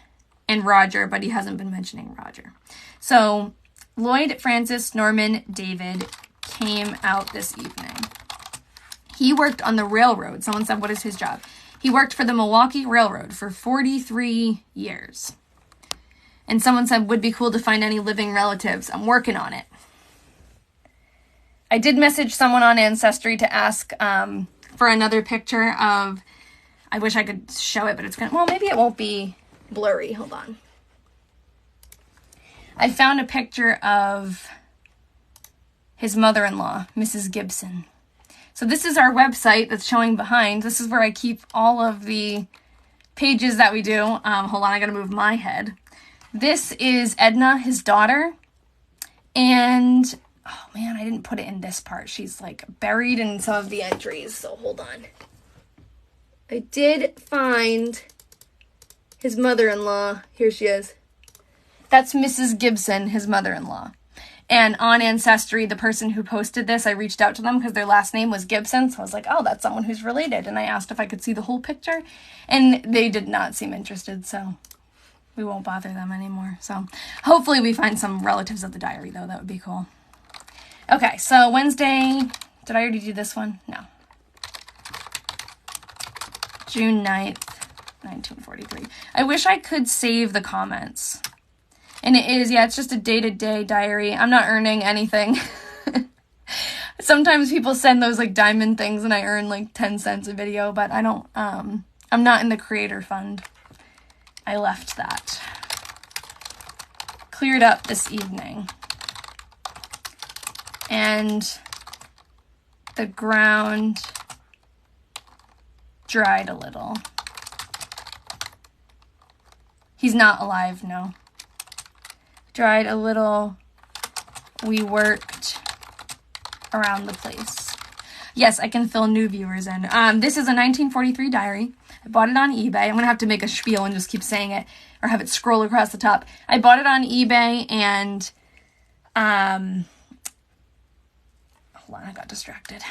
and Roger, but he hasn't been mentioning Roger. So Lloyd, Francis, Norman, David came out this evening. He worked on the railroad. Someone said, what is his job? He worked for the Milwaukee Railroad for 43 years. And someone said, would be cool to find any living relatives. I'm working on it. I did message someone on Ancestry to ask for another picture of, I wish I could show it, but it's well, maybe it won't be blurry. Hold on. I found a picture of his mother-in-law, Mrs. Gibson. So this is our website that's showing behind. This is where I keep all of the pages that we do. Hold on, I gotta move my head. This is Edna, his daughter, and, oh man, I didn't put it in this part. She's like buried in some of the entries, so hold on. I did find his mother-in-law. Here she is. That's Mrs. Gibson, his mother-in-law. And on Ancestry, the person who posted this, I reached out to them because their last name was Gibson, so I was like, oh, that's someone who's related, and I asked if I could see the whole picture, and they did not seem interested, so we won't bother them anymore. So hopefully we find some relatives of the diary, though. That would be cool. Okay, so Wednesday, did I already do this one? No. June 9th, 1943. I wish I could save the comments. And it is, yeah, it's just a day-to-day diary. I'm not earning anything. Sometimes people send those like diamond things and I earn like 10 cents a video, but I don't, I'm not in the creator fund. I left that. Cleared up this evening. And the ground dried a little. He's not alive, no. Dried a little. We worked around the place. Yes, I can fill new viewers in. This is a 1943 diary. I bought it on eBay. I'm going to have to make a spiel and just keep saying it or have it scroll across the top. I bought it on eBay and, hold on, I got distracted.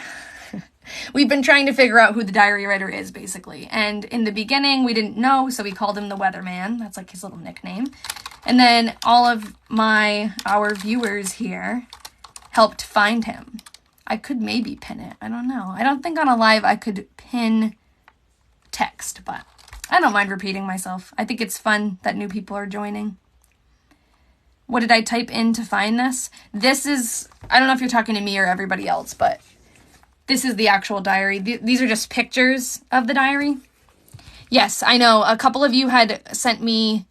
We've been trying to figure out who the diary writer is, basically. And in the beginning, we didn't know, so we called him the Weatherman. That's like his little nickname. And then all of our viewers here helped find him. I could maybe pin it. I don't know. I don't think on a live I could pin text, but I don't mind repeating myself. I think it's fun that new people are joining. What did I type in to find this? This is, I don't know if you're talking to me or everybody else, but this is the actual diary. These are just pictures of the diary. Yes, I know. A couple of you had sent me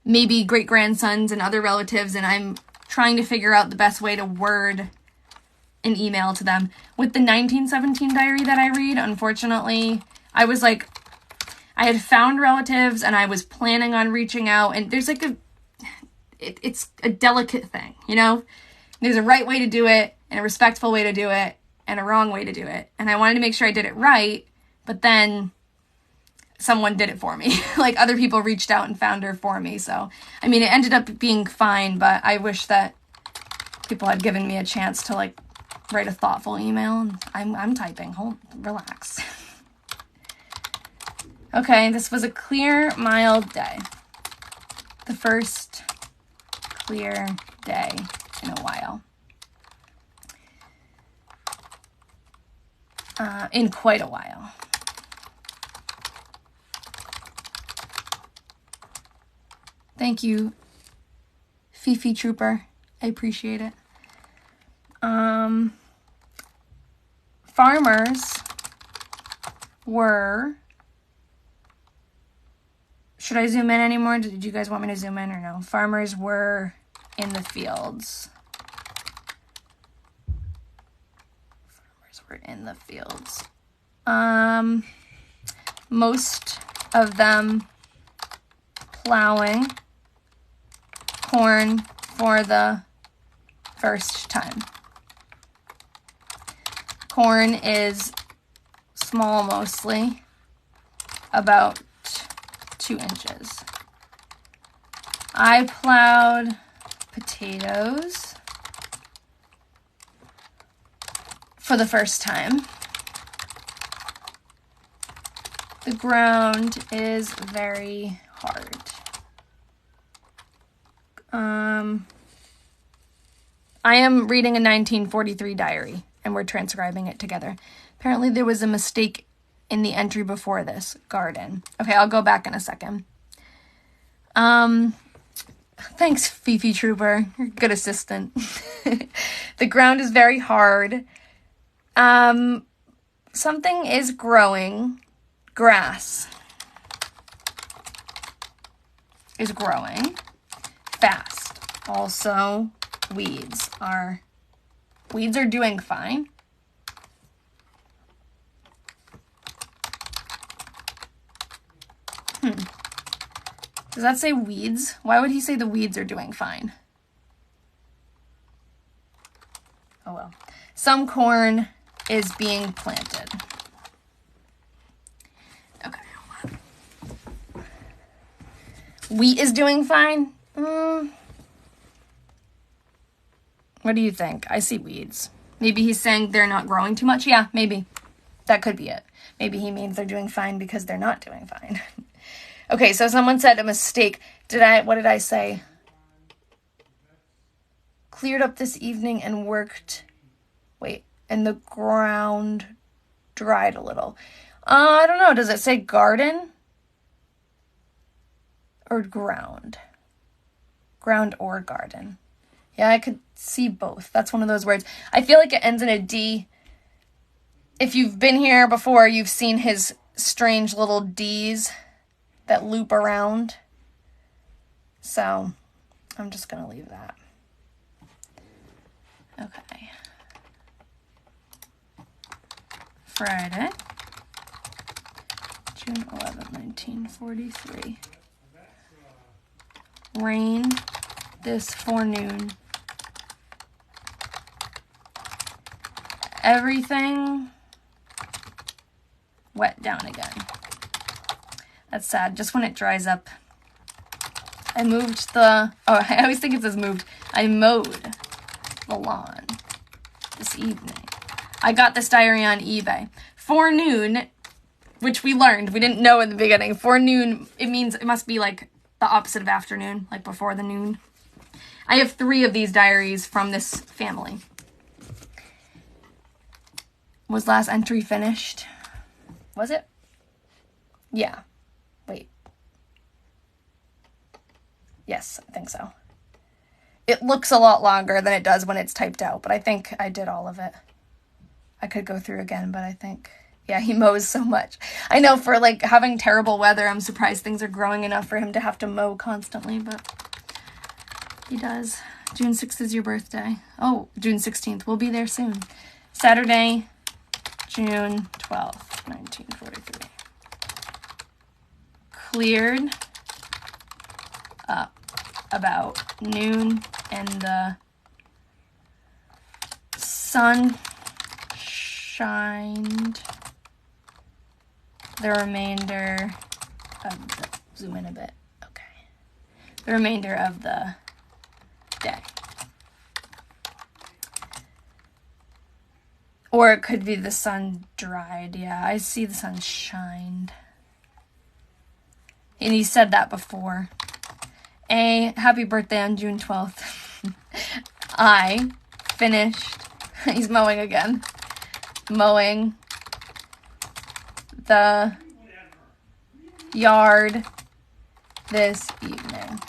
maybe great-grandsons and other relatives, and I'm trying to figure out the best way to word an email to them. With the 1917 diary that I read, unfortunately, I was like, I had found relatives and I was planning on reaching out, and there's like it's a delicate thing, you know? There's a right way to do it and a respectful way to do it and a wrong way to do it. And I wanted to make sure I did it right, but then someone did it for me. Like other people reached out and found her for me. So, I mean, it ended up being fine, but I wish that people had given me a chance to like write a thoughtful email. I'm typing. Relax. Okay, this was a clear, mild day. The first clear day in a while. In quite a while. Thank you, Fifi Trooper. I appreciate it. Farmers were... Should I zoom in anymore? Did you guys want me to zoom in or no? Farmers were in the fields. Farmers were in the fields. Most of them plowing corn for the first time. Corn is small mostly, about 2 inches. I plowed potatoes for the first time. The ground is very hard. I am reading a 1943 diary, and we're transcribing it together. Apparently there was a mistake in the entry before this, garden. Okay, I'll go back in a second. Thanks, Fifi Trooper. You're a good assistant. The ground is very hard. Something is growing. Grass is growing fast. Also, weeds are doing fine. Does that say weeds? Why would he say the weeds are doing fine? Oh well. Some corn is being planted. Okay, hold on. Wheat is doing fine? What do you think? I see weeds. Maybe he's saying they're not growing too much? Yeah, maybe. That could be it. Maybe he means they're doing fine because they're not doing fine. Okay, so someone said a mistake. What did I say? Cleared up this evening and worked Wait, and the ground dried a little. I don't know. Does it say garden or ground? Ground or garden. Yeah, I could see both. That's one of those words. I feel like it ends in a D. If you've been here before, you've seen his strange little D's that loop around. So I'm just going to leave that. Okay. Friday, June 11th, 1943. Rain this forenoon. Everything wet down again. That's sad. Just when it dries up. I moved the... Oh, I always think it says moved. I mowed the lawn this evening. I got this diary on eBay. Forenoon, which we learned. We didn't know in the beginning. Forenoon, it must be like the opposite of afternoon, like before the noon. I have 3 of these diaries from this family. Was last entry finished? Was it? Yeah. Wait. Yes, I think so. It looks a lot longer than it does when it's typed out, but I think I did all of it. I could go through again, but I think, yeah, he mows so much. I know for like having terrible weather, I'm surprised things are growing enough for him to have to mow constantly, but he does. June 6th is your birthday. Oh, June 16th. We'll be there soon. Saturday, June 12th, 1943. Cleared up about noon and the sun shined the remainder of the, zoom in a bit, okay, the remainder of the day. Or it could be the sun dried. Yeah, I see the sun shined. And he said that before. Happy birthday on June 12th. I finished, he's mowing again, mowing the yard this evening.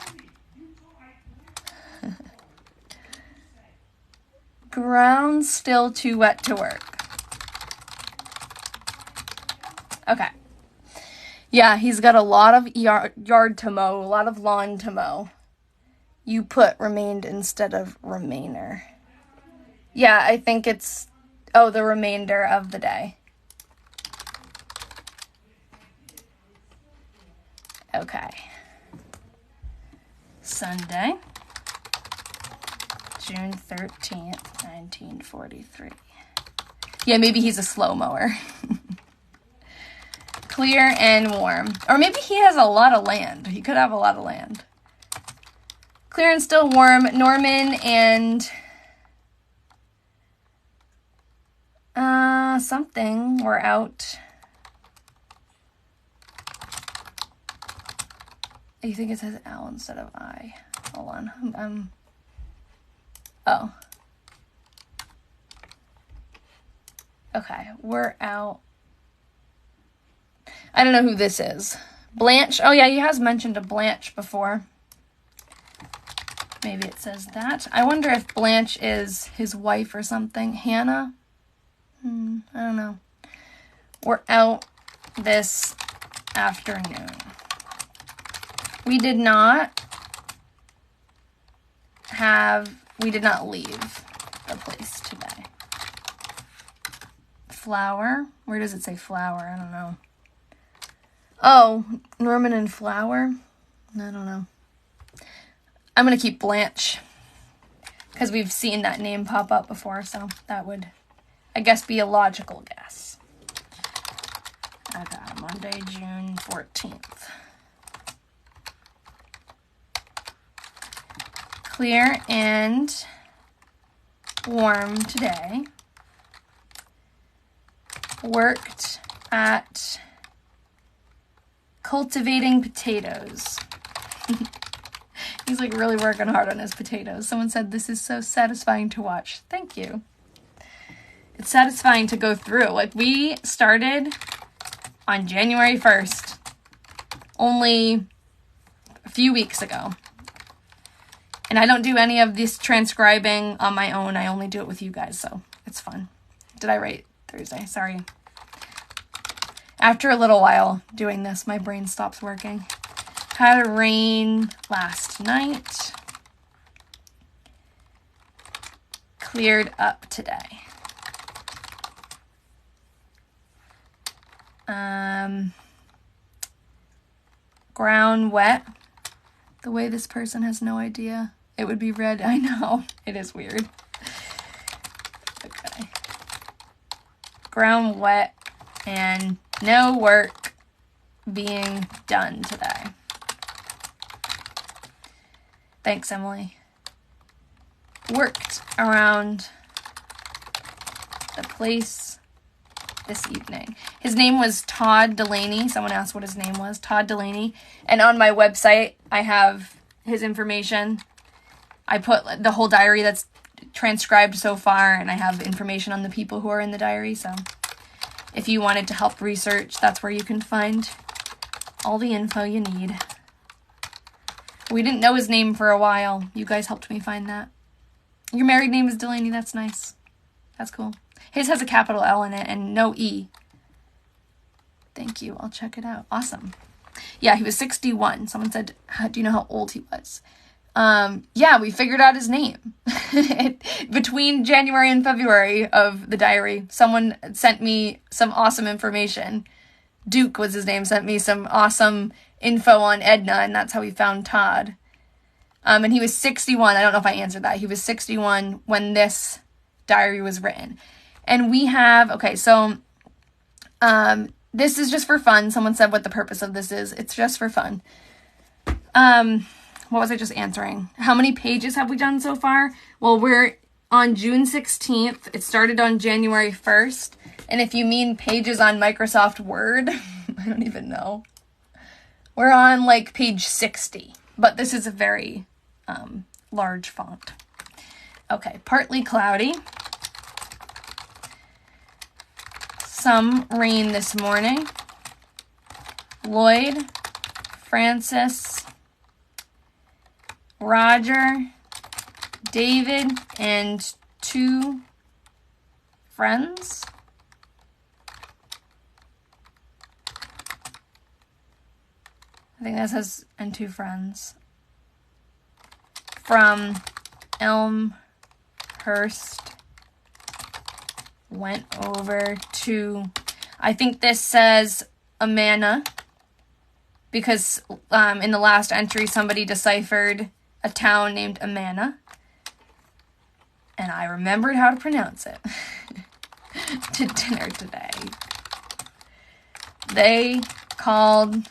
Ground still too wet to work. Okay. Yeah, he's got a lot of yard to mow, a lot of lawn to mow. You put remained instead of remainer. Yeah, I think it's, the remainder of the day. Okay. Sunday, June 13th, 1943. Yeah, maybe he's a slow mower. Clear and warm. Or maybe he has a lot of land. He could have a lot of land. Clear and still warm. Norman and something were out. You think it says Al instead of I. Hold on. Oh. Okay, we're out. I don't know who this is. Blanche. Oh, yeah, he has mentioned a Blanche before. Maybe it says that. I wonder if Blanche is his wife or something. Hannah? I don't know. We're out this afternoon. We did not leave the place today. Flower? Where does it say flower? I don't know. Oh, Norman and Flower? I don't know. I'm going to keep Blanche because we've seen that name pop up before, so that would, I guess, be a logical guess. Okay, Monday, June 14th. Clear and warm today. Worked at cultivating potatoes. He's like really working hard on his potatoes. Someone said, this is so satisfying to watch. Thank you. It's satisfying to go through. Like, we started on January 1st, only a few weeks ago. And I don't do any of this transcribing on my own. I only do it with you guys, so it's fun. Did I write Thursday? Sorry. After a little while doing this, my brain stops working. Had a rain last night. Cleared up today. Ground wet. The way this person has no idea. It would be red. I know. It is weird. Okay. Ground wet and no work being done today. Thanks, Emily. Worked around the place this evening. His name was Todd Delaney. Someone asked what his name was. Todd Delaney. And on my website, I have his information. I put the whole diary that's transcribed so far, and I have information on the people who are in the diary. So if you wanted to help research, that's where you can find all the info you need. We didn't know his name for a while. You guys helped me find that. Your married name is Delaney. That's nice. That's cool. His has a capital L in it and no E. Thank you. I'll check it out. Awesome. Yeah, he was 61. Someone said, do you know how old he was? Yeah, we figured out his name. Between January and February of the diary, someone sent me some awesome information. Duke was his name, sent me some awesome info on Edna, and that's how we found Todd. And he was 61. I don't know if I answered that. He was 61 when this diary was written. And we have, okay, so this is just for fun. Someone said what the purpose of this is. It's just for fun. What was I just answering? How many pages have we done so far? Well, we're on June 16th. It started on January 1st. And if you mean pages on Microsoft Word, I don't even know. We're on like page 60. But this is a very large font. Okay, partly cloudy. Some rain this morning. Lloyd, Francis, Roger, David, and 2 friends. I think that says, and 2 friends. From Elmhurst went over to, I think this says Amana, because in the last entry somebody deciphered a town named Amana, and I remembered how to pronounce it to dinner today. They called,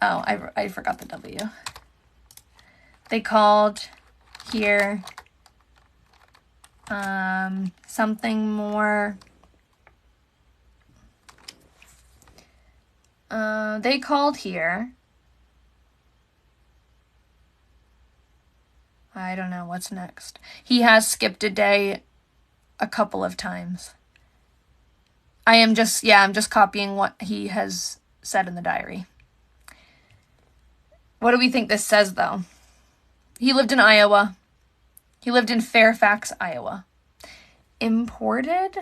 oh, I forgot the W. They called here something more. They called here. I don't know what's next. He has skipped a day a couple of times. I'm just copying what he has said in the diary. What do we think this says, though? He lived in Iowa. He lived in Fairfax, Iowa. Imported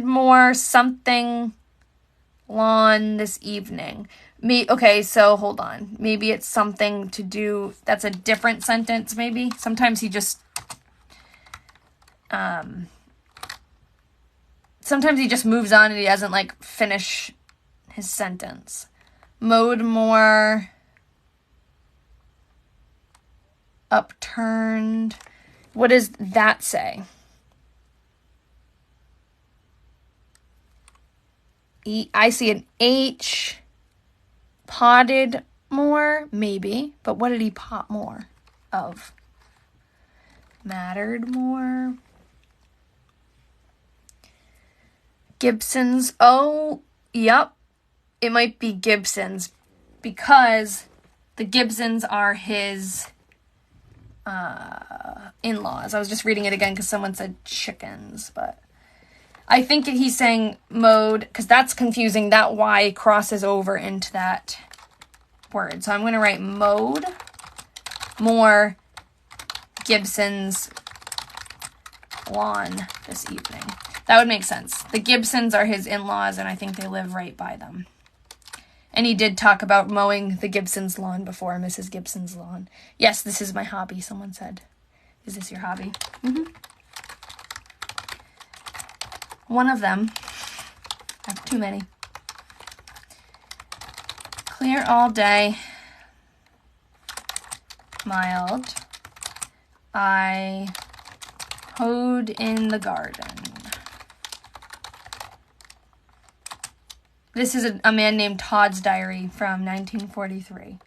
more something lawn this evening. Okay, so hold on. Maybe it's something to do, that's a different sentence, maybe. Sometimes he just, moves on and he doesn't, like, finish his sentence. Mowed more, upturned. What does that say? I see an H. Potted more, maybe. But what did he pot more of? Mattered more. Gibson's. Oh, yep. It might be Gibson's because the Gibsons are his in-laws. I was just reading it again because someone said chickens, but I think he's saying mowed because that's confusing. That Y crosses over into that word. So I'm going to write mowed more Gibson's lawn this evening. That would make sense. The Gibsons are his in-laws, and I think they live right by them. And he did talk about mowing the Gibson's lawn before, Mrs. Gibson's lawn. Yes, this is my hobby, someone said. Is this your hobby? Mm-hmm. One of them. I have too many. Clear all day. Mild. I hoed in the garden. This is a man named Todd's diary from 1943.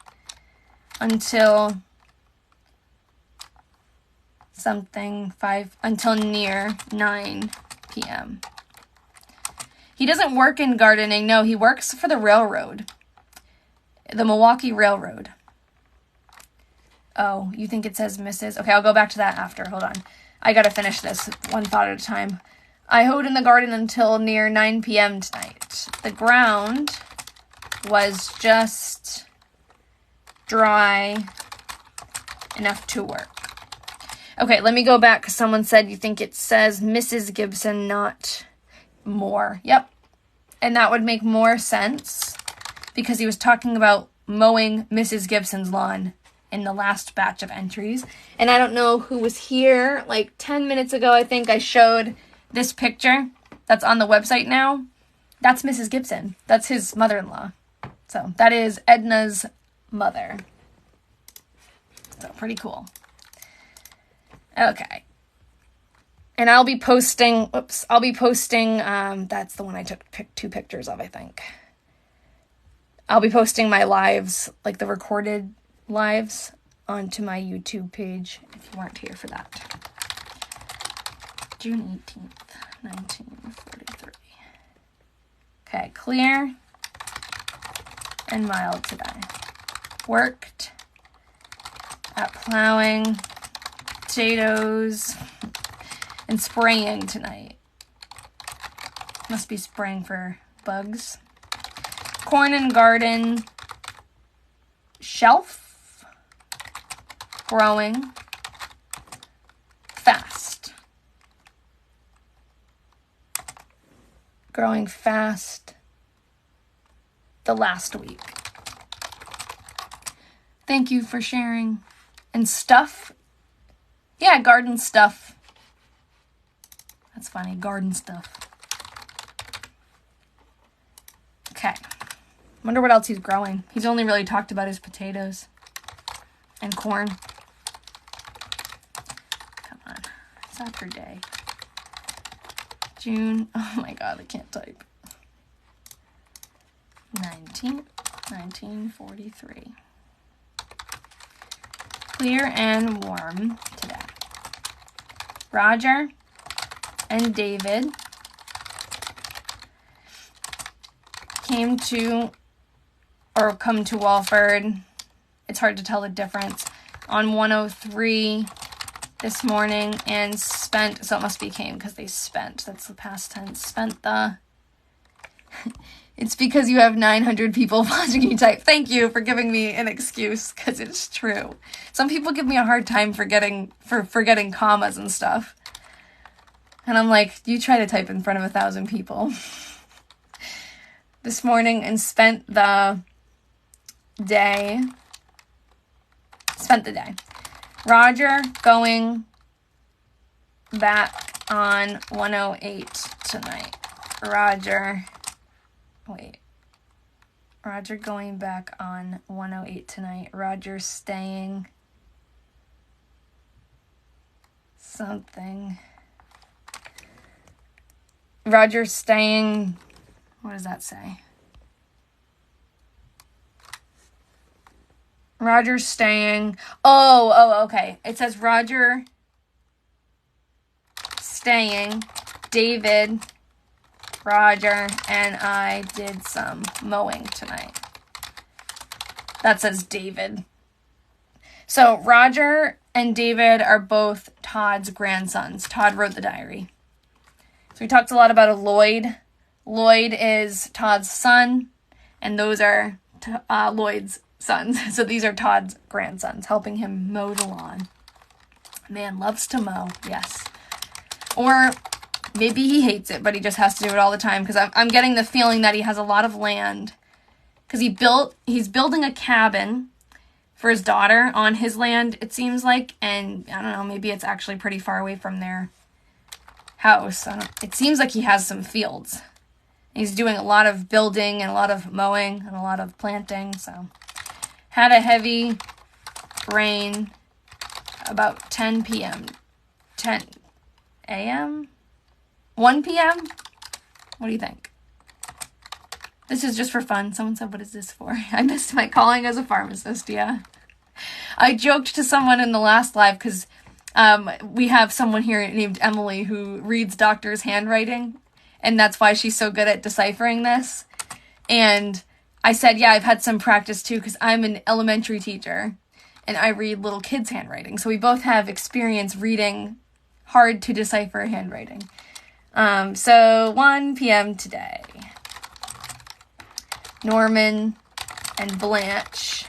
Until near 9 p.m. He doesn't work in gardening. No, he works for the railroad. The Milwaukee Railroad. Oh, you think it says Mrs.? Okay, I'll go back to that after. Hold on. I gotta finish this one thought at a time. I hoed in the garden until near 9 p.m. tonight. The ground was just dry enough to work. Okay, let me go back because someone said you think it says Mrs. Gibson, not more. Yep. And that would make more sense because he was talking about mowing Mrs. Gibson's lawn in the last batch of entries. And I don't know who was here. Like 10 minutes ago, I think I showed this picture that's on the website now. That's Mrs. Gibson. That's his mother-in-law. So that is Edna's mother. So pretty cool. Okay. And I'll be posting, that's the one I took 2 pictures of, I think. I'll be posting my lives, like the recorded lives, onto my YouTube page if you weren't here for that. June 18th, 1943. Okay, clear and mild today. Worked at plowing, potatoes, and spraying tonight. Must be spraying for bugs. Corn and garden, shelf, growing, fast. Growing fast the last week. Thank you for sharing. And stuff. Yeah, garden stuff. That's funny, garden stuff. Okay. Wonder what else he's growing. He's only really talked about his potatoes and corn. Come on. Saturday. June. Oh my god, I can't type. 1943. Clear and warm today. Roger and David come to Walford. It's hard to tell the difference. On 103 this morning and spent, so it must be came because they spent. That's the past tense. Spent the... It's because you have 900 people watching you type. Thank you for giving me an excuse, because it's true. Some people give me a hard time forgetting commas and stuff. And I'm like, you try to type in front of 1,000 people. This morning and spent the day. Roger going back on 108 tonight. Roger going back on 108 tonight. Roger staying something. Roger staying, what does that say? Roger staying, okay. It says Roger staying, David, Roger, and I did some mowing tonight. That says David. So Roger and David are both Todd's grandsons. Todd wrote the diary. So we talked a lot about Lloyd. Lloyd is Todd's son, and those are Lloyd's sons. So these are Todd's grandsons, helping him mow the lawn. Man loves to mow, yes. Or maybe he hates it, but he just has to do it all the time, because I'm getting the feeling that he has a lot of land. Because he's building a cabin for his daughter on his land, it seems like, and I don't know, maybe it's actually pretty far away from their house. It seems like he has some fields. He's doing a lot of building and a lot of mowing and a lot of planting, so. Had a heavy rain about 10 p.m. 10 a.m.? 1 p.m.? What do you think? This is just for fun. Someone said, what is this for? I missed my calling as a pharmacist, yeah. I joked to someone in the last live because we have someone here named Emily who reads doctors' handwriting, and that's why she's so good at deciphering this. And I said, yeah, I've had some practice too because I'm an elementary teacher, and I read little kids' handwriting. So we both have experience reading hard to decipher handwriting. So 1 p.m. today. Norman and Blanche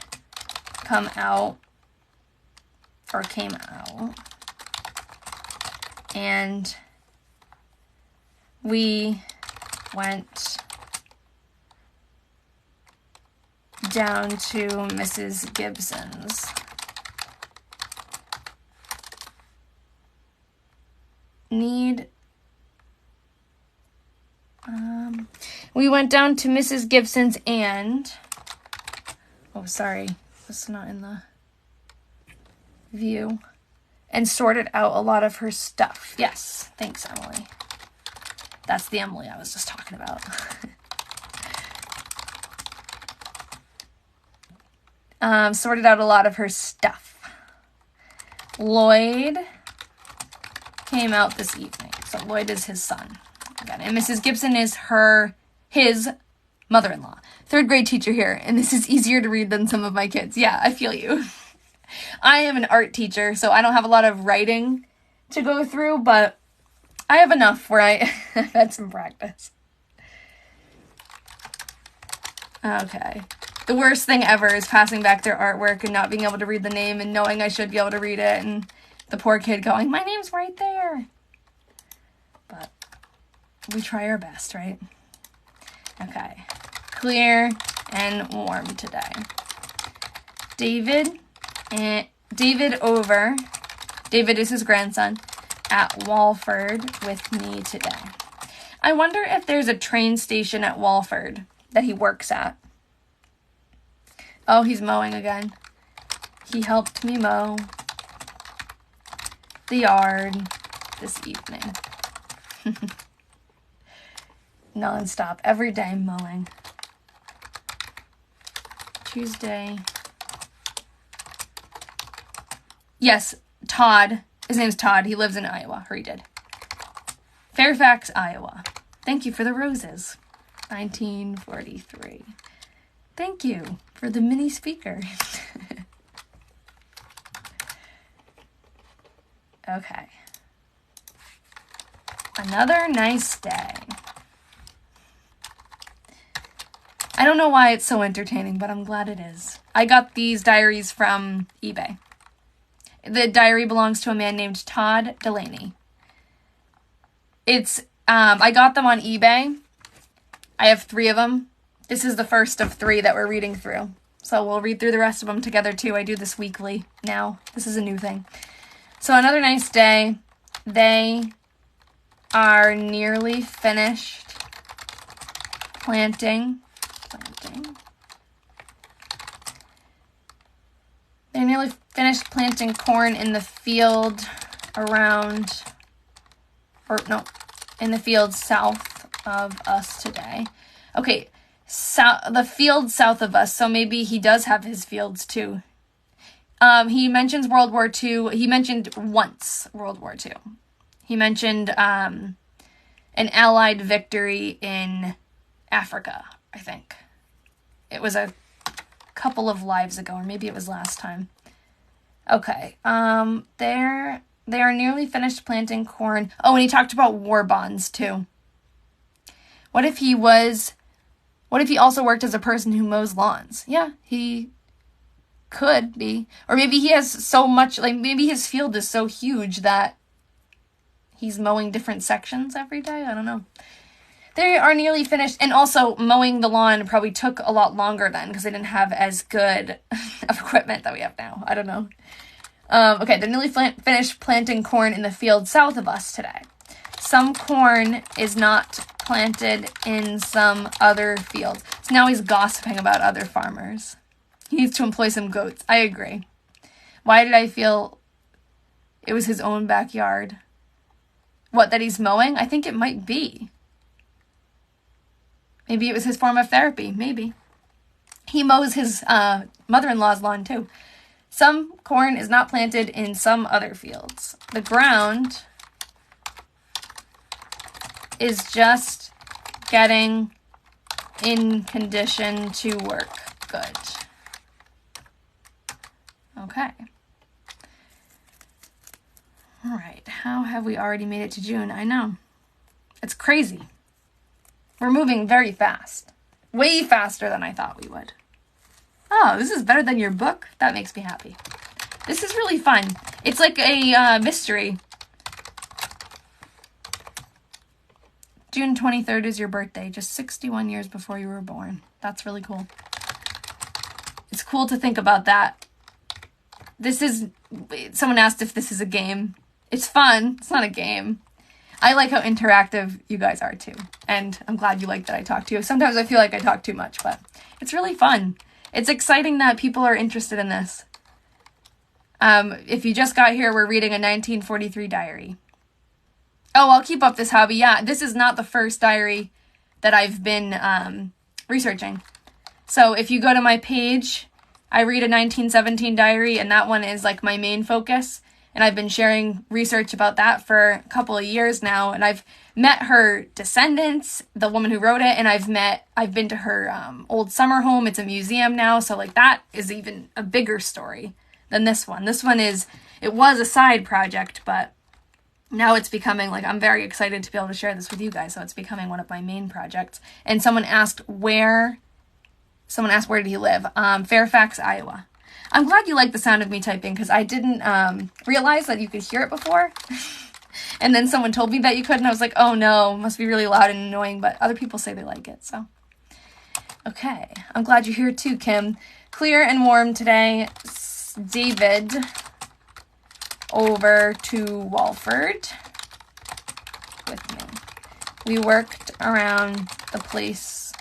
came out, and we went down to Mrs. Gibson's. We went down to Mrs. Gibson's and, oh, sorry, this is not in the view, and sorted out a lot of her stuff. Yes, thanks, Emily. That's the Emily I was just talking about. Sorted out a lot of her stuff. Lloyd came out this evening. So Lloyd is his son. Again, and Mrs. Gibson is his mother-in-law. Third grade teacher here, and this is easier to read than some of my kids. Yeah, I feel you. I am an art teacher, so I don't have a lot of writing to go through, but I have enough where I've had some practice. Okay. The worst thing ever is passing back their artwork and not being able to read the name and knowing I should be able to read it, and the poor kid going, my name's right there. But we try our best, right? Okay. Clear and warm today. David is his grandson, at Walford with me today. I wonder if there's a train station at Walford that he works at. Oh, he's mowing again. He helped me mow the yard this evening. Non-stop, every day mowing. Tuesday. Yes, Todd. His name's Todd. He lives in Iowa, or he did. Fairfax, Iowa. Thank you for the roses. 1943. Thank you for the mini speaker. Okay. Another nice day. I don't know why it's so entertaining, but I'm glad it is. I got these diaries from eBay. The diary belongs to a man named Todd Delaney. I got them on eBay. I have 3 of them. This is the first of 3 that we're reading through. So we'll read through the rest of them together too. I do this weekly now. This is a new thing. So another nice day. They are nearly finished planting. They're nearly finished planting corn in the field in the field south of us today. Okay, the field south of us, so maybe he does have his fields too. He mentions World War II. He mentioned once World War II. He mentioned an Allied victory in Africa, I think. It was a couple of lives ago, or maybe it was last time. Okay. They are nearly finished planting corn. Oh, and he talked about war bonds too. What if he also worked as a person who mows lawns? Yeah, he could be. Or maybe he has so much, like maybe his field is so huge that he's mowing different sections every day. I don't know. They are nearly finished. And also, mowing the lawn probably took a lot longer then because they didn't have as good of equipment that we have now. I don't know. Okay, they're nearly finished planting corn in the field south of us today. Some corn is not planted in some other fields. So now he's gossiping about other farmers. He needs to employ some goats. I agree. Why did I feel it was his own backyard? What, that he's mowing? I think it might be. Maybe it was his form of therapy. Maybe. He mows his mother-in-law's lawn too. Some corn is not planted in some other fields. The ground is just getting in condition to work. Good. Okay. All right. How have we already made it to June? I know. It's crazy. We're moving very fast. Way faster than I thought we would. Oh, this is better than your book? That makes me happy. This is really fun. It's like a mystery. June 23rd is your birthday, just 61 years before you were born. That's really cool. It's cool to think about that. Someone asked if this is a game. It's fun. It's not a game. I like how interactive you guys are too. And I'm glad you like that I talk to you. Sometimes I feel like I talk too much, but it's really fun. It's exciting that people are interested in this. If you just got here, we're reading a 1943 diary. Oh, I'll keep up this hobby. Yeah, this is not the first diary that I've been researching. So if you go to my page, I read a 1917 diary, and that one is like my main focus. And I've been sharing research about that for a couple of years now. And I've met her descendants, the woman who wrote it, and I've been to her old summer home. It's a museum now. So like that is even a bigger story than this one. This one it was a side project, but now it's becoming like, I'm very excited to be able to share this with you guys. So it's becoming one of my main projects. And someone asked where did he live? Fairfax, Iowa. I'm glad you like the sound of me typing because I didn't realize that you could hear it before. And then someone told me that you could, and I was like, oh no, it must be really loud and annoying, but other people say they like it, so. Okay, I'm glad you're here too, Kim. Clear and warm today. David over to Walford with me. We worked around the place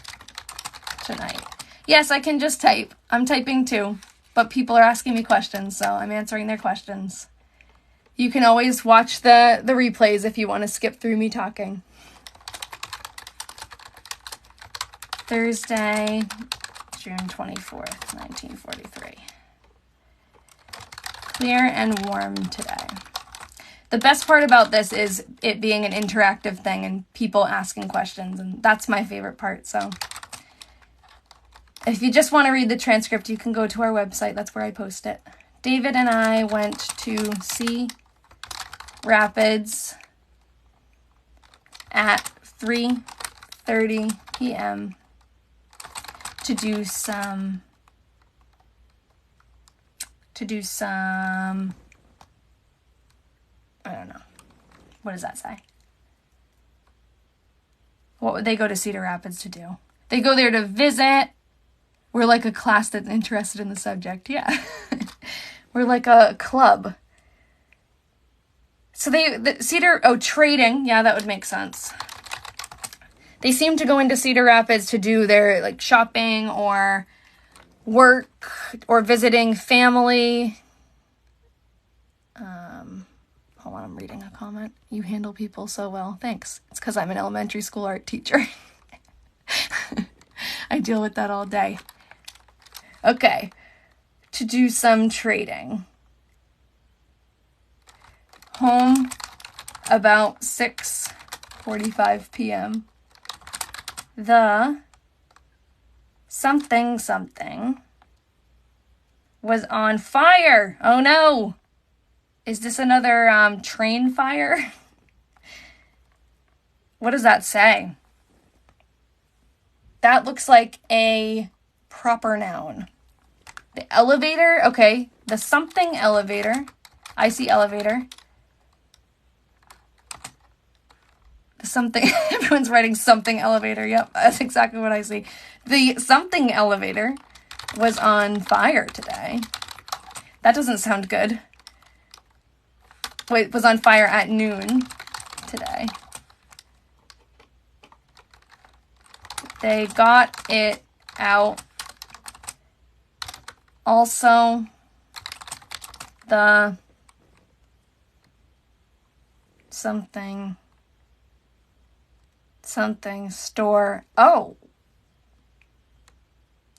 tonight. Yes, I can just type. I'm typing too. But people are asking me questions, so I'm answering their questions. You can always watch the replays if you want to skip through me talking. Thursday, June 24th, 1943. Clear and warm today. The best part about this is it being an interactive thing and people asking questions, and that's my favorite part, so. If you just want to read the transcript, you can go to our website. That's where I post it. David and I went to Cedar Rapids at 3:30 p.m. to do some I don't know. What does that say? What would they go to Cedar Rapids to do? They go there to visit. We're like a class that's interested in the subject. Yeah. We're like a club. So trading. Yeah, that would make sense. They seem to go into Cedar Rapids to do their like shopping or work or visiting family. Hold on, I'm reading a comment. You handle people so well. Thanks. It's because I'm an elementary school art teacher. I deal with that all day. Okay, to do some trading. Home about 6:45 p.m. The something was on fire. Oh no. Is this another train fire? What does that say? That looks like a proper noun. The elevator, okay. The something elevator. I see elevator. The something, everyone's writing something elevator. Yep, that's exactly what I see. The something elevator was on fire today. That doesn't sound good. Wait, was on fire at noon today. They got it out. Also, the something store. Oh.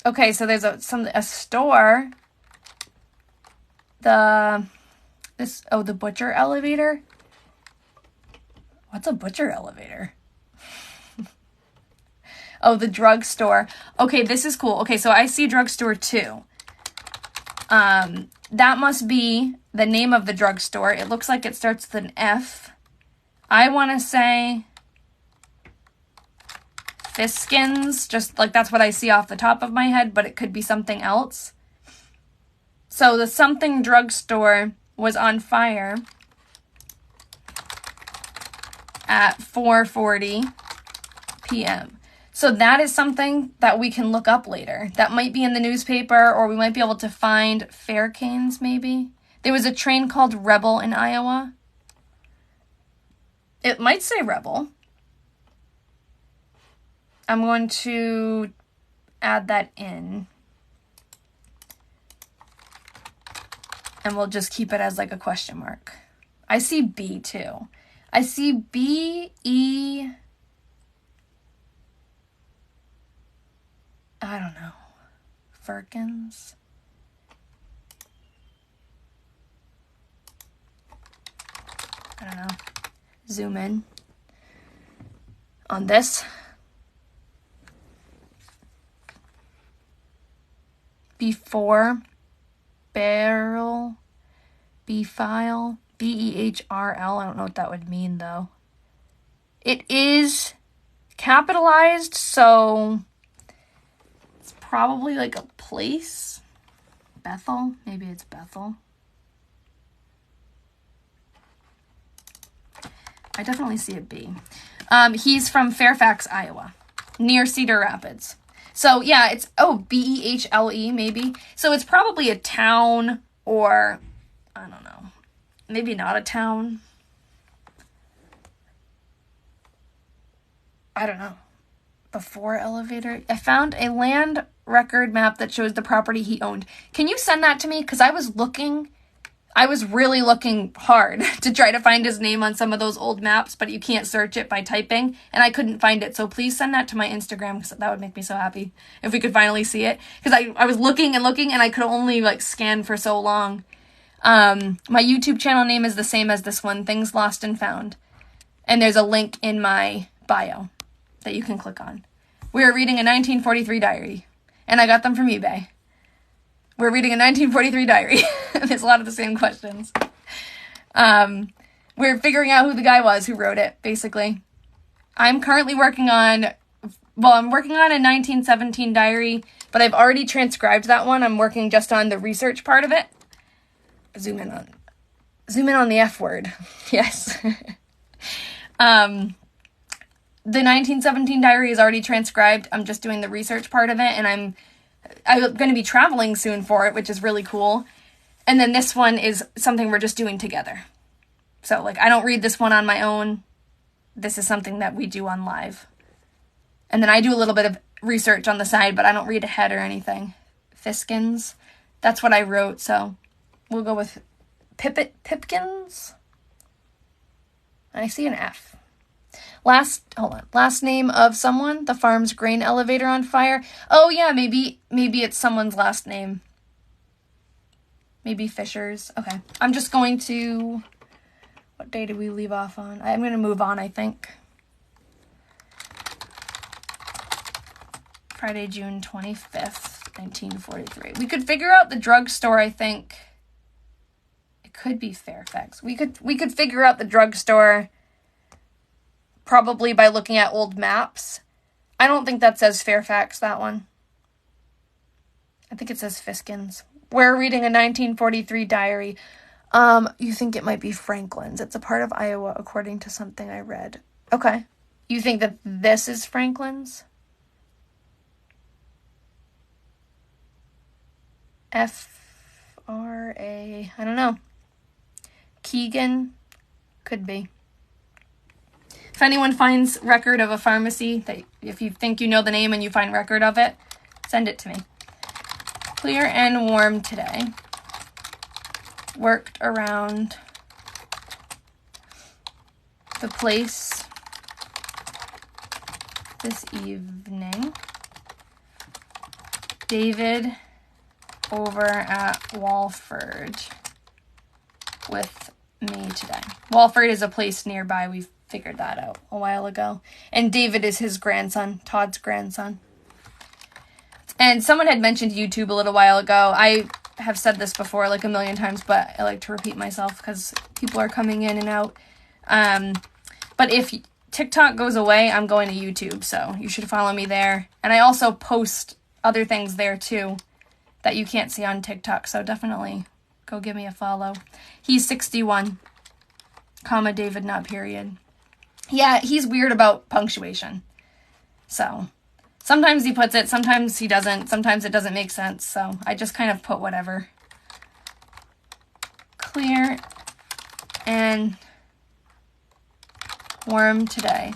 Okay, so there's a store. The butcher elevator? What's a butcher elevator? Oh, the drugstore. Okay, this is cool. Okay, so I see drugstore too. That must be the name of the drugstore. It looks like it starts with an F. I want to say Fiskins, just like that's what I see off the top of my head, but it could be something else. So the something drugstore was on fire at 4:40 p.m. So that is something that we can look up later. That might be in the newspaper, or we might be able to find Faircanes, maybe. There was a train called Rebel in Iowa. It might say Rebel. I'm going to add that in. And we'll just keep it as like a question mark. I see B too. I see B-E... I don't know. Firkins? I don't know. Zoom in on this. Before barrel, B-file, B-E-H-R-L. I don't know what that would mean though. It is capitalized, so it's probably like a place. Bethel, maybe it's Bethel. I definitely see a B. He's from Fairfax, Iowa, near Cedar Rapids. So yeah, it's, B-E-H-L-E maybe. So it's probably a town, or, I don't know, maybe not a town. I don't know. Before elevator. I found a land record map that shows the property he owned. Can you send that to me? Because I was really looking hard to try to find his name on some of those old maps, but you can't search it by typing, and I couldn't find it. So please send that to my Instagram, because that would make me so happy if we could finally see it. Because I was looking and looking, and I could only scan for so long. My YouTube channel name is the same as this one, Things Lost and Found. And there's a link in my bio that you can click on. We're reading a 1943 diary, and I got them from eBay. We're reading a 1943 diary. There's a lot of the same questions. We're figuring out who the guy was who wrote it, basically. I'm currently working on a 1917 diary, but I've already transcribed that one. I'm working just on the research part of it. Zoom in on the F word. Yes. The 1917 diary is already transcribed. I'm just doing the research part of it, and I'm going to be traveling soon for it, which is really cool. And then this one is something we're just doing together. So, I don't read this one on my own. This is something that we do on live. And then I do a little bit of research on the side, but I don't read ahead or anything. Fiskins. That's what I wrote, so we'll go with Pipkins. I see an F. Last name of someone, the farm's grain elevator on fire. Oh yeah, maybe it's someone's last name. Maybe Fisher's. Okay. I'm just going to, what day did we leave off on? I'm going to move on, I think. Friday, June 25th. 1943. We could figure out the drugstore, I think. It could be Fairfax. We could figure out the drugstore probably by looking at old maps. I don't think that says Fairfax, that one. I think it says Fiskins. We're reading a 1943 diary. You think it might be Franklin's. It's a part of Iowa, according to something I read. Okay. You think that this is Franklin's? F-R-A... I don't know. Keegan? Could be. If anyone finds record of a pharmacy, that if you think you know the name and you find record of it, send it to me. Clear and warm today. Worked around the place this evening. David over at Walford with me today. Walford is a place nearby. We've figured that out a while ago. And David is his grandson, Todd's grandson. And someone had mentioned YouTube a little while ago. I have said this before like a million times, but I like to repeat myself because people are coming in and out. But if TikTok goes away, I'm going to YouTube, so you should follow me there. And I also post other things there too that you can't see on TikTok, so definitely go give me a follow. He's 61, comma, David, not period. Yeah, he's weird about punctuation. So sometimes he puts it, sometimes he doesn't, sometimes it doesn't make sense, so I just kind of put whatever. Clear and warm today.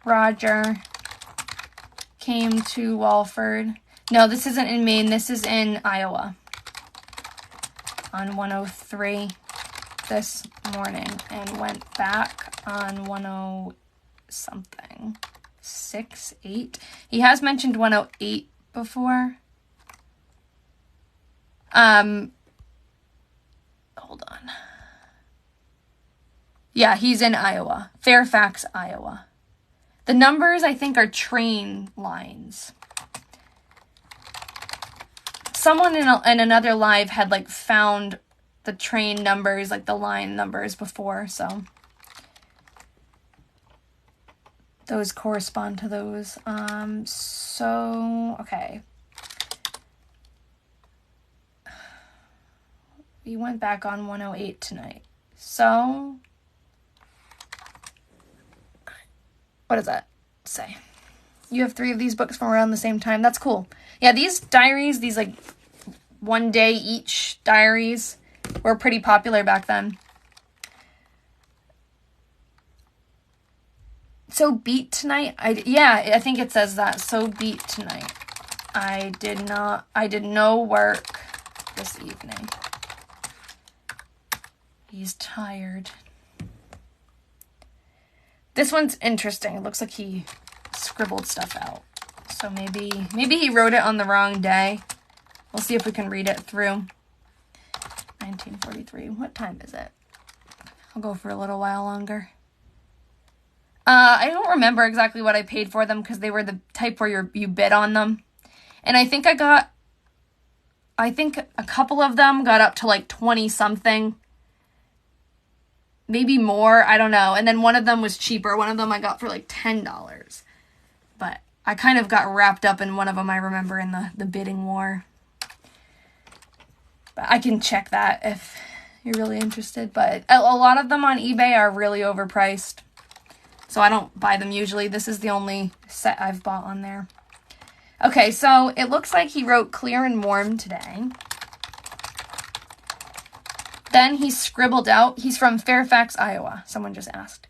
Roger came to Walford. No, this isn't in Maine, this is in Iowa. On 103 this morning and went back on 10 something. 6, 8. He has mentioned 108 before. Hold on. Yeah, he's in Iowa. Fairfax, Iowa. The numbers, I think, are train lines. Someone in another live had, like, found the train numbers, like the line numbers before, so those correspond to those. Okay. We went back on 108 tonight. So, what does that say? You have 3 of these books from around the same time. That's cool. Yeah, these diaries, these like one day each diaries were pretty popular back then. So beat tonight? I think it says that. So beat tonight. I did no work this evening. He's tired. This one's interesting. It looks like he scribbled stuff out. So maybe he wrote it on the wrong day. We'll see if we can read it through. 1943. What time is it? I'll go for a little while longer. I don't remember exactly what I paid for them because they were the type where you bid on them. And I think a couple of them got up to like 20 something. Maybe more, I don't know. And then one of them was cheaper. One of them I got for like $10. But I kind of got wrapped up in one of them, I remember, in the bidding war. But I can check that if you're really interested. But a lot of them on eBay are really overpriced. So I don't buy them usually. This is the only set I've bought on there. Okay, so it looks like he wrote clear and warm today. Then he scribbled out, he's from Fairfax, Iowa. Someone just asked.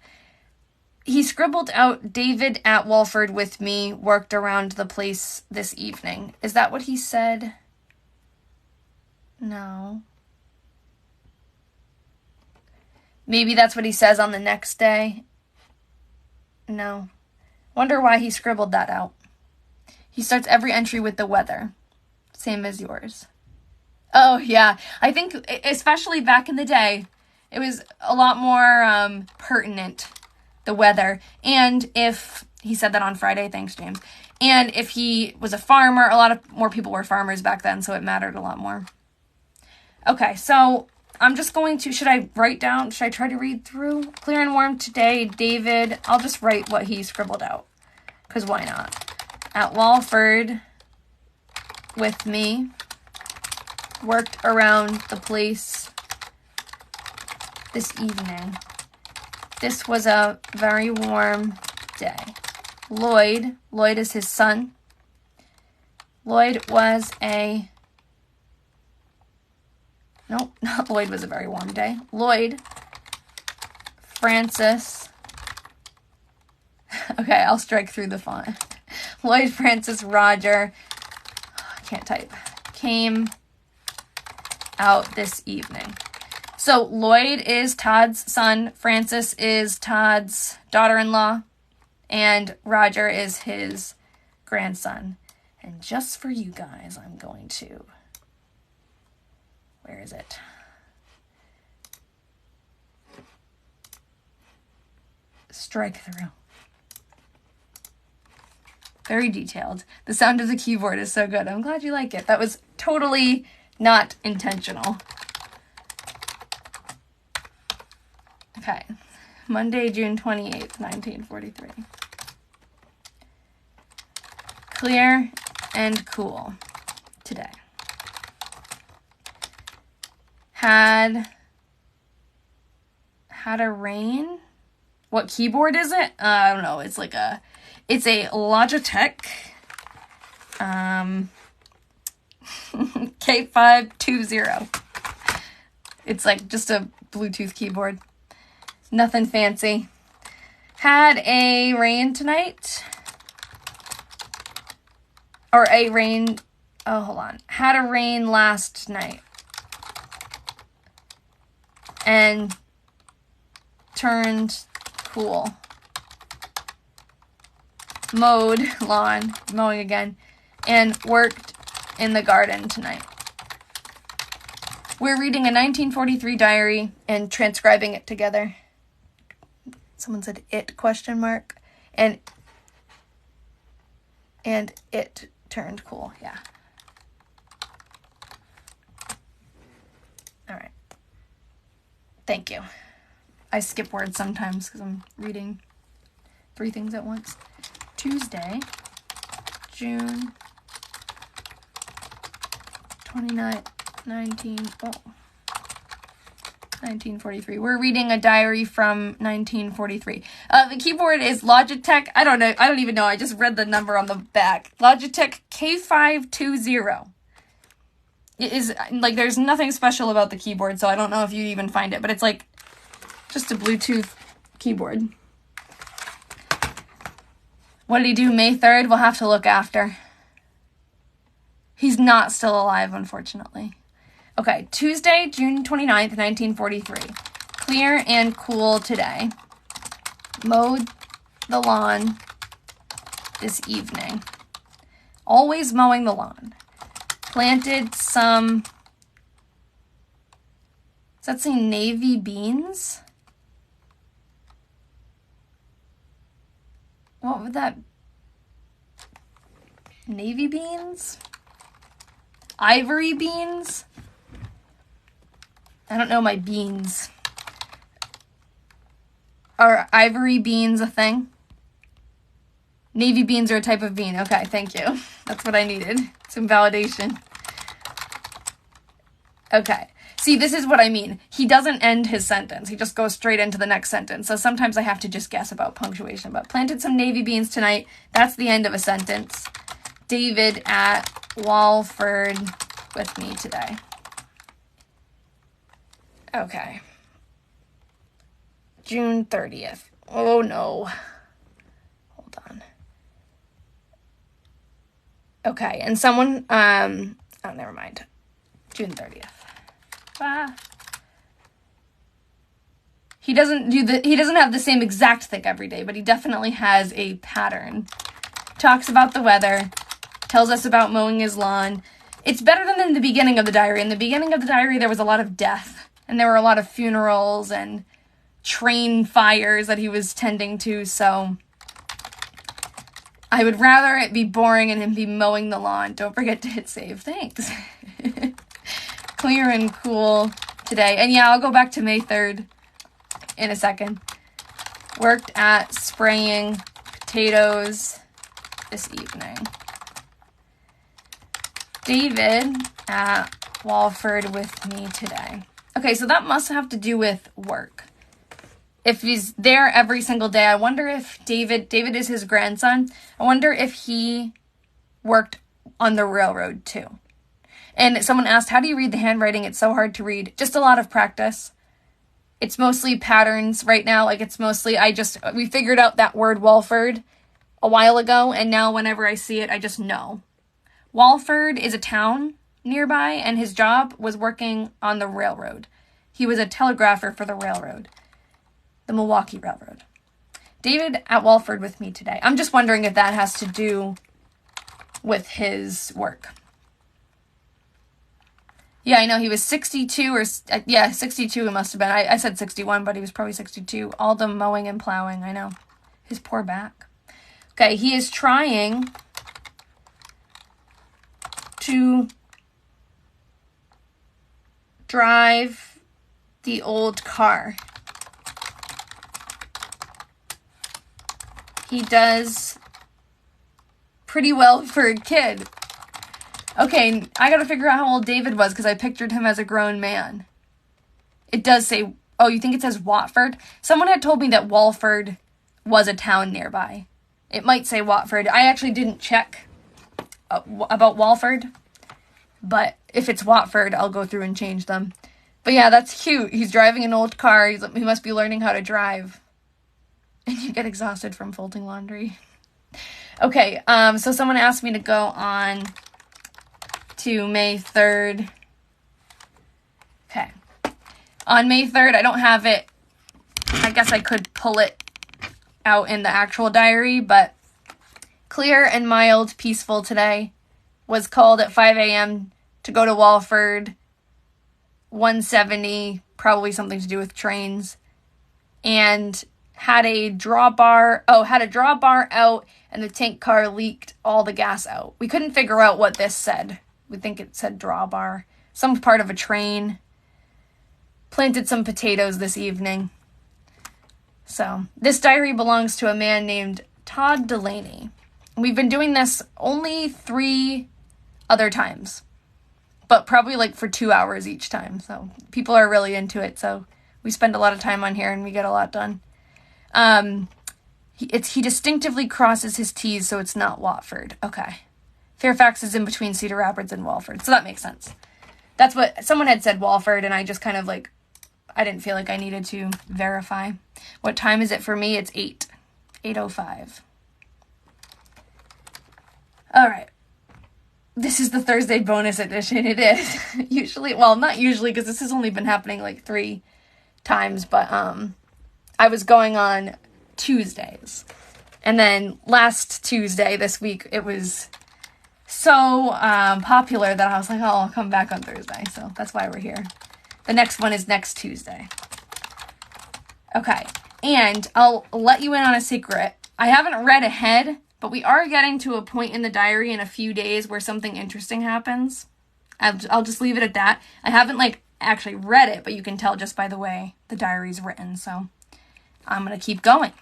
He scribbled out, David at Walford with me, worked around the place this evening. Is that what he said? No. Maybe that's what he says on the next day. No. Wonder why he scribbled that out. He starts every entry with the weather. Same as yours. Oh, yeah. I think, especially back in the day, it was a lot more pertinent, the weather. And if He said that on Friday. Thanks, James. And if he was a farmer, a lot of more people were farmers back then, so it mattered a lot more. Okay, so I'm just going to, should I try to read through? Clear and warm today, David. I'll just write what he scribbled out, because why not? At Walford, with me, worked around the place this evening. This was a very warm day. Lloyd is his son. Lloyd was a very warm day. Lloyd, Francis, okay, I'll strike through the font. Lloyd, Francis, Roger, I can't type, came out this evening. So Lloyd is Todd's son, Francis is Todd's daughter-in-law, and Roger is his grandson. And just for you guys, I'm going to, where is it? Strike through. Very detailed. The sound of the keyboard is so good. I'm glad you like it. That was totally not intentional. Okay. Monday, June 28th, 1943. Clear and cool today. Had a rain. What keyboard is it? I don't know. It's a Logitech K520. It's like just a Bluetooth keyboard. Nothing fancy. Had a rain tonight. Or a rain, oh, hold on. Had a rain last night. And turned cool. Mowed lawn, mowing again, and worked in the garden tonight. We're reading a 1943 diary and transcribing it together. Someone said it, ? And it turned cool, yeah. All right. Thank you. I skip words sometimes because I'm reading 3 things at once. Tuesday, June 29th, 1943. We're reading a diary from 1943. The keyboard is Logitech. I don't even know. I just read the number on the back. Logitech K520. It is, like, there's nothing special about the keyboard, so I don't know if you even find it, but it's, like, just a Bluetooth keyboard. What did he do May 3rd? We'll have to look after. He's not still alive, unfortunately. Okay, Tuesday, June 29th, 1943. Clear and cool today. Mowed the lawn this evening. Always mowing the lawn. Planted some, does that say navy beans? What would that, navy beans? Ivory beans? I don't know my beans. Are ivory beans a thing? Navy beans are a type of bean. Okay, thank you. That's what I needed. Some validation. Okay. See, this is what I mean. He doesn't end his sentence. He just goes straight into the next sentence. So sometimes I have to just guess about punctuation. But planted some navy beans tonight. That's the end of a sentence. David at Walford with me today. Okay. June 30th. Oh, no. Hold on. Okay, and someone, oh, never mind. June 30th. He doesn't have the same exact thing every day, but he definitely has a pattern. Talks about the weather, tells us about mowing his lawn. It's better than in the beginning of the diary. In the beginning of the diary, there was a lot of death, and there were a lot of funerals and train fires that he was tending to, so I would rather it be boring and him be mowing the lawn. Don't forget to hit save. Thanks. Clear and cool today. And yeah, I'll go back to May 3rd in a second. Worked at spraying potatoes this evening. David at Walford with me today. Okay, so that must have to do with work. If he's there every single day, I wonder if David is his grandson. I wonder if he worked on the railroad too. And someone asked, how do you read the handwriting? It's so hard to read. Just a lot of practice. It's mostly patterns right now. Like it's mostly, we figured out that word Walford a while ago. And now whenever I see it, I just know. Walford is a town nearby and his job was working on the railroad. He was a telegrapher for the railroad, the Milwaukee Railroad. David at Walford with me today. I'm just wondering if that has to do with his work. Yeah, I know he was 62 62 it must have been. I said 61, but he was probably 62. All the mowing and plowing, I know. His poor back. Okay, he is trying to drive the old car. He does pretty well for a kid. Okay, I gotta figure out how old David was because I pictured him as a grown man. It does say, oh, you think it says Watford? Someone had told me that Walford was a town nearby. It might say Watford. I actually didn't check about Walford, but if it's Watford, I'll go through and change them. But yeah, that's cute. He's driving an old car. He must be learning how to drive. And you get exhausted from folding laundry. Okay, so someone asked me to go on to May 3rd. Okay. On May 3rd, I don't have it. I guess I could pull it out in the actual diary, but clear and mild, peaceful today. Was called at 5 a.m. to go to Walford. 170, probably something to do with trains. And had a drawbar out and the tank car leaked all the gas out. We couldn't figure out what this said. We think it said drawbar. Some part of a train. Planted some potatoes this evening. So, this diary belongs to a man named Todd Delaney. We've been doing this only 3 other times. But probably like for 2 hours each time. So, people are really into it. So, we spend a lot of time on here and we get a lot done. He distinctively crosses his T's, so it's not Watford. Okay. Fairfax is in between Cedar Rapids and Walford, so that makes sense. That's what someone had said, Walford, and I just kind of I didn't feel like I needed to verify. What time is it for me? It's 8:05. All right. This is the Thursday bonus edition. It is. Usually, well, not usually, because this has only been happening 3 times, but I was going on Tuesdays. And then last Tuesday, this week, it was so popular that I was like, oh, I'll come back on Thursday. So that's why we're here. The next one is next Tuesday. Okay. And I'll let you in on a secret. I haven't read ahead, but we are getting to a point in the diary in a few days where something interesting happens. I'll just leave it at that. I haven't actually read it, but you can tell just by the way the diary's written. So I'm going to keep going.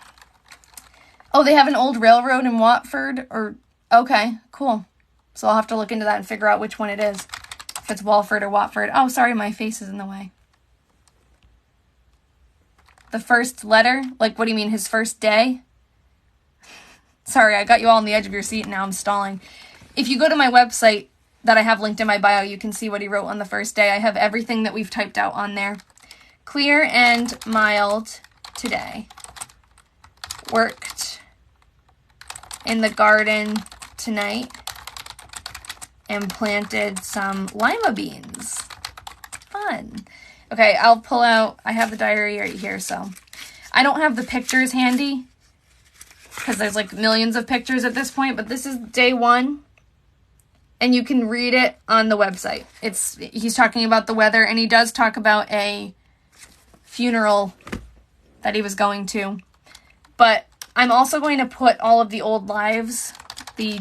Oh, they have an old railroad in Watford? Okay, cool. So I'll have to look into that and figure out which one it is. If it's Walford or Watford. Oh, sorry, my face is in the way. The first letter? What do you mean, his first day? Sorry, I got you all on the edge of your seat and now I'm stalling. If you go to my website that I have linked in my bio, you can see what he wrote on the first day. I have everything that we've typed out on there. Clear and mild today. Worked in the garden tonight and planted some lima beans. Fun. Okay, I'll pull out, I have the diary right here, so. I don't have the pictures handy because there's millions of pictures at this point, but this is day 1 and you can read it on the website. He's talking about the weather and he does talk about a funeral that he was going to, but I'm also going to put all of the old lives the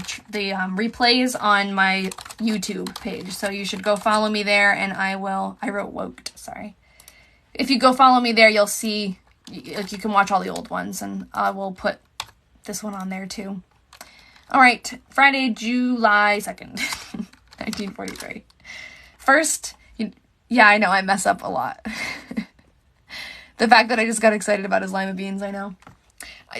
replays on my YouTube page. So you should go follow me there, and I wrote woked, sorry. If you go follow me there, you'll see, like, you can watch all the old ones, and I will put this one on there too. All right, Friday, July 2nd, 1943. First, yeah, I know, I mess up a lot. The fact that I just got excited about his lima beans, I know.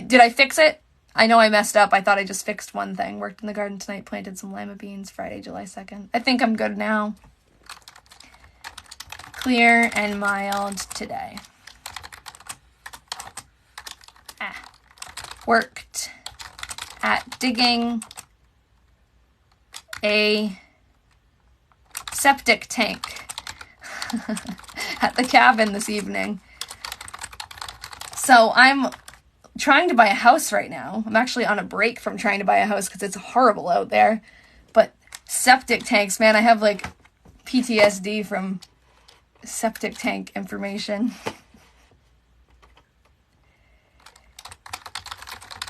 Did I fix it? I know I messed up. I thought I just fixed one thing. Worked in the garden tonight, planted some lima beans, Friday, July 2nd. I think I'm good now. Clear and mild today. Worked at digging a septic tank at the cabin this evening. So I'm trying to buy a house right now. I'm actually on a break from trying to buy a house because it's horrible out there. But septic tanks, man, I have like PTSD from septic tank information.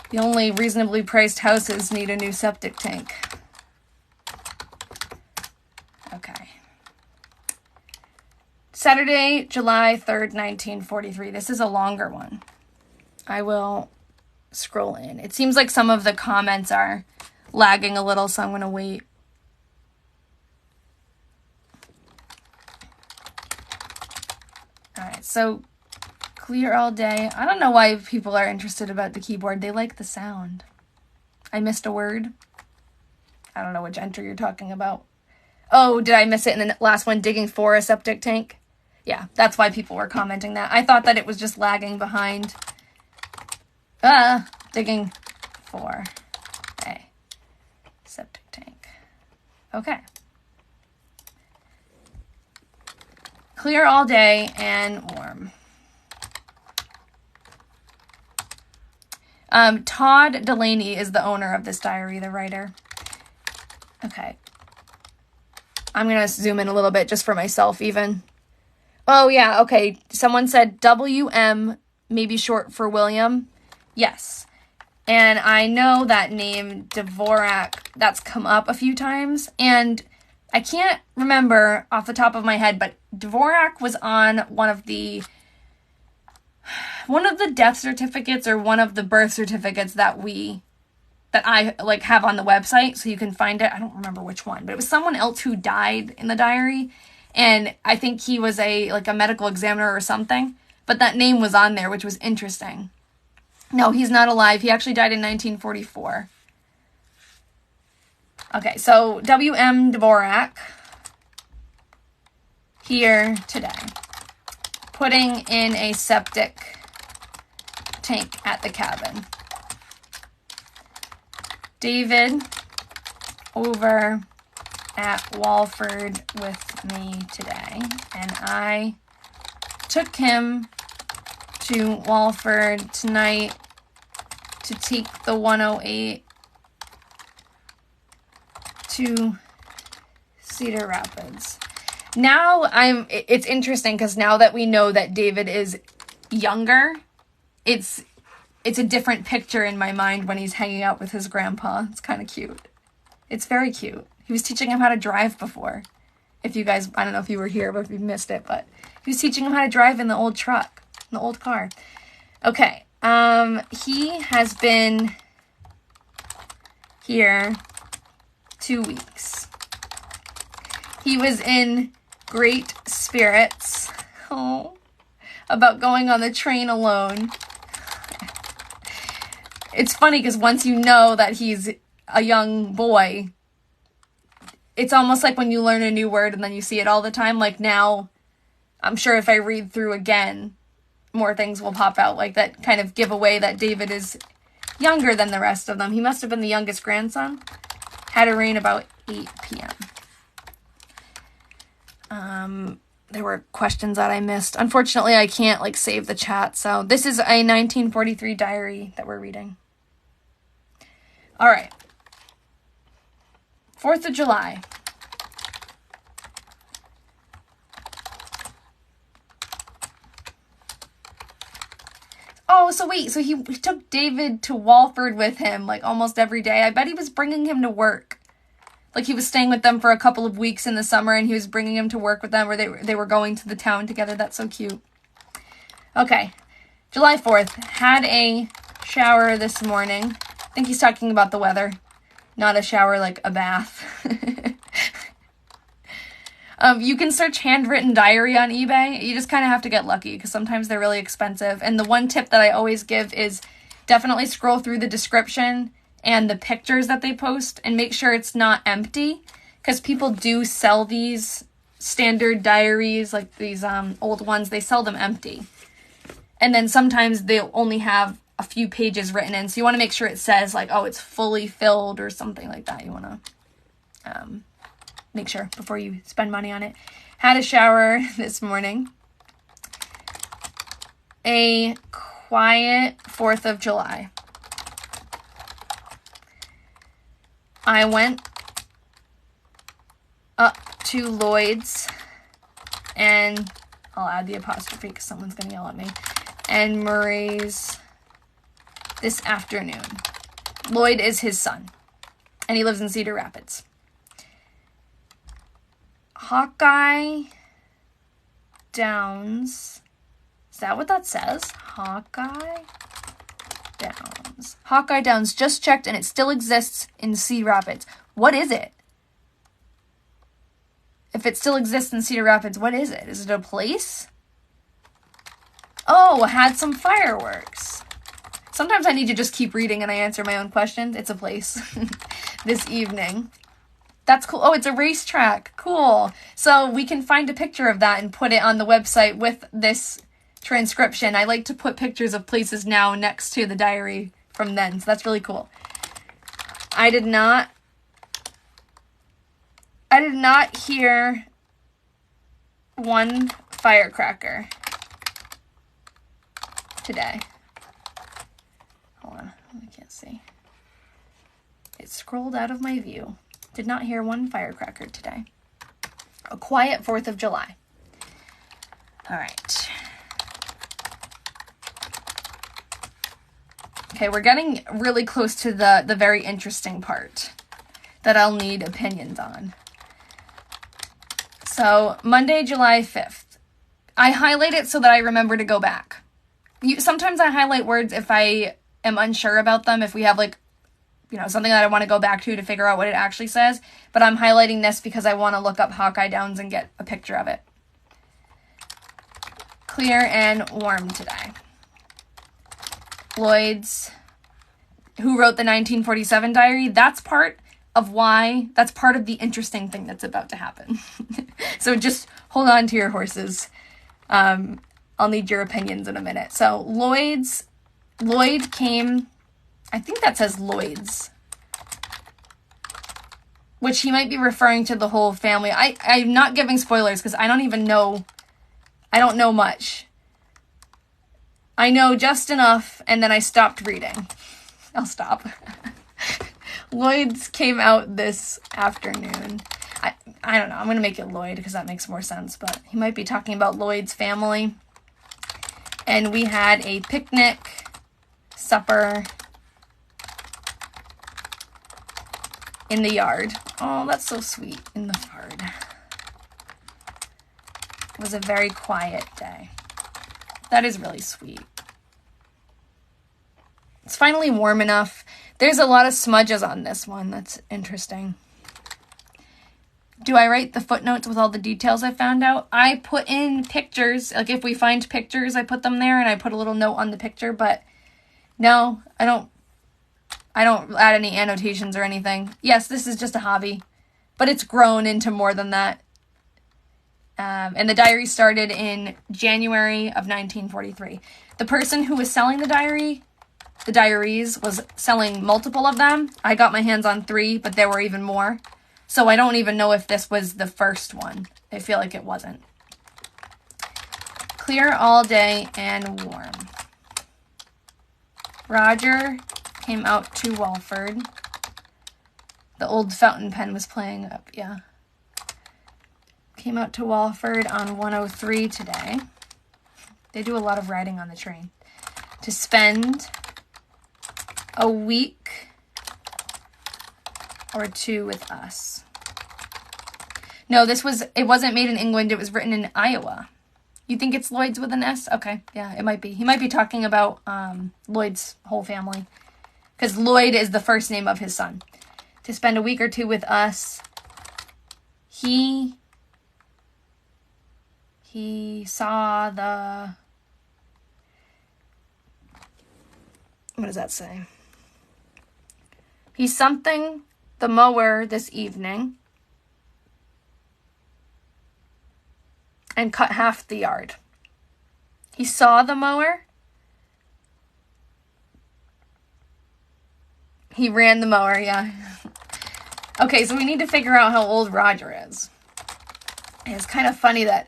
The only reasonably priced houses need a new septic tank. Okay. Saturday, July 3rd, 1943. This is a longer one. I will scroll in. It seems like some of the comments are lagging a little, so I'm going to wait. All right, so clear all day. I don't know why people are interested about the keyboard. They like the sound. I missed a word. I don't know which entry you're talking about. Oh, did I miss it in the last one? Digging for a septic tank? Yeah, that's why people were commenting that. I thought that it was just lagging behind. Digging for a septic tank. Okay. Clear all day and warm. Todd Delaney is the owner of this diary, the writer. Okay. I'm going to zoom in a little bit just for myself even. Oh, yeah, okay. Someone said WM, maybe short for William. Yes. And I know that name, Dvorak, that's come up a few times. And I can't remember off the top of my head, but Dvorak was on one of the death certificates or one of the birth certificates that I like have on the website, so you can find it. I don't remember which one, but it was someone else who died in the diary, and I think he was a medical examiner or something, but that name was on there, which was interesting. No, he's not alive. He actually died in 1944. Okay, so W.M. Dvorak here today, putting in a septic tank at the cabin. David over at Walford with me today, and I took him to Walford tonight to take the 108 to Cedar Rapids. Now it's interesting because now that we know that David is younger, it's a different picture in my mind when he's hanging out with his grandpa. It's kind of cute. It's very cute. He was teaching him how to drive before. If you guys, I don't know if you were here, but if you missed it, but he was teaching him how to drive in the old truck, in the old car. Okay. He has been here 2 weeks. He was in great spirits. Oh, about going on the train alone. It's funny because once you know that he's a young boy, it's almost like when you learn a new word and then you see it all the time. Like now, I'm sure if I read through again, more things will pop out like that kind of give away that David is younger than the rest of them. He must have been the youngest grandson. Had a rain about 8 p.m. There were questions that I missed. Unfortunately, I can't save the chat. So this is a 1943 diary that we're reading. All right. 4th of July. Oh, Oh, so wait, so he took David to Walford with him, like, almost every day. I bet he was bringing him to work. Like, he was staying with them for a couple of weeks in the summer, and he was bringing him to work with them, or they were going to the town together. That's so cute. Okay, July 4th, had a shower this morning. I think he's talking about the weather, not a shower like a bath. You can search handwritten diary on eBay. You just kind of have to get lucky because sometimes they're really expensive. And the one tip that I always give is definitely scroll through the description and the pictures that they post and make sure it's not empty, because people do sell these standard diaries, like these old ones. They sell them empty. And then sometimes they'll only have a few pages written in. So you want to make sure it says, like, oh, it's fully filled or something like that. You want to make sure before you spend money on it. Had a shower this morning. A quiet 4th of July. I went up to Lloyd's, and I'll add the apostrophe because someone's going to yell at me, and Murray's this afternoon. Lloyd is his son, and he lives in Cedar Rapids. Hawkeye Downs. Is that what that says? Hawkeye Downs. Hawkeye Downs, just checked, and it still exists in Cedar Rapids. What is it? If it still exists in Cedar Rapids, what is it? Is it a place? Oh, had some fireworks. Sometimes I need to just keep reading and I answer my own questions. It's a place this evening. That's cool. Oh, it's a racetrack. Cool. So we can find a picture of that and put it on the website with this transcription. I like to put pictures of places now next to the diary from then. So that's really cool. I did not hear one firecracker today. Hold on. I can't see. It scrolled out of my view. Did not hear one firecracker today. A quiet 4th of July. All right. Okay, we're getting really close to the very interesting part that I'll need opinions on. So, Monday, July 5th. I highlight it so that I remember to go back. Sometimes I highlight words if I am unsure about them, if we have, like, something that I want to go back to figure out what it actually says. But I'm highlighting this because I want to look up Hawkeye Downs and get a picture of it. Clear and warm today. Lloyd's, who wrote the 1947 diary, that's part of the interesting thing that's about to happen. So just hold on to your horses. I'll need your opinions in a minute. So Lloyd came, I think that says Lloyd's, which he might be referring to the whole family. I'm not giving spoilers because I don't know much. I know just enough, and then I stopped reading. I'll stop. Lloyd's came out this afternoon. I don't know. I'm going to make it Lloyd because that makes more sense, but he might be talking about Lloyd's family. And we had a picnic, supper, in the yard. Oh, that's so sweet. In the yard. It was a very quiet day. That is really sweet. It's finally warm enough. There's a lot of smudges on this one. That's interesting. Do I write the footnotes with all the details I found out? I put in pictures. Like, if we find pictures, I put them there, and I put a little note on the picture. But no, I don't add any annotations or anything. Yes, this is just a hobby, but it's grown into more than that. And the diary started in January of 1943. The person who was selling the diaries, was selling multiple of them. I got my hands on 3, but there were even more. So I don't even know if this was the first one. I feel like it wasn't. Clear all day and warm. Roger came out to Walford. The old fountain pen was playing up, yeah. Came out to Walford on 103 today. They do a lot of riding on the train to spend a week or two with us. No, it wasn't made in England. It was written in Iowa. You think it's Lloyd's with an S? Okay, yeah, it might be. He might be talking about Lloyd's whole family, because Lloyd is the first name of his son. To spend a week or two with us. He saw the... What does that say? He's something the mower this evening and cut half the yard. He saw the mower. He ran the mower, yeah. Okay, so we need to figure out how old Roger is. And it's kind of funny that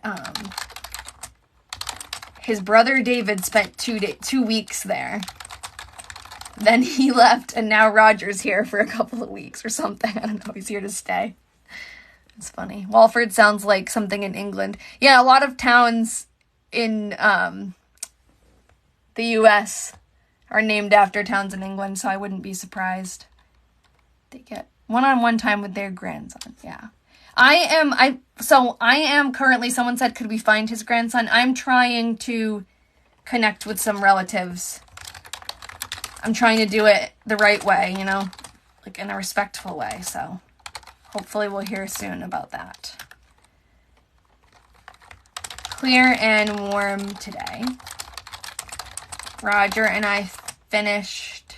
his brother David spent 2 weeks there. Then he left, and now Roger's here for a couple of weeks or something. I don't know. He's here to stay. It's funny. Walford sounds like something in England. Yeah, a lot of towns in the U.S. are named after towns in England, so I wouldn't be surprised. They get one-on-one time with their grandson. Yeah. I am currently, someone said, could we find his grandson? I'm trying to connect with some relatives. I'm trying to do it the right way, you know, like in a respectful way. So hopefully we'll hear soon about that. Clear and warm today. Roger and I finished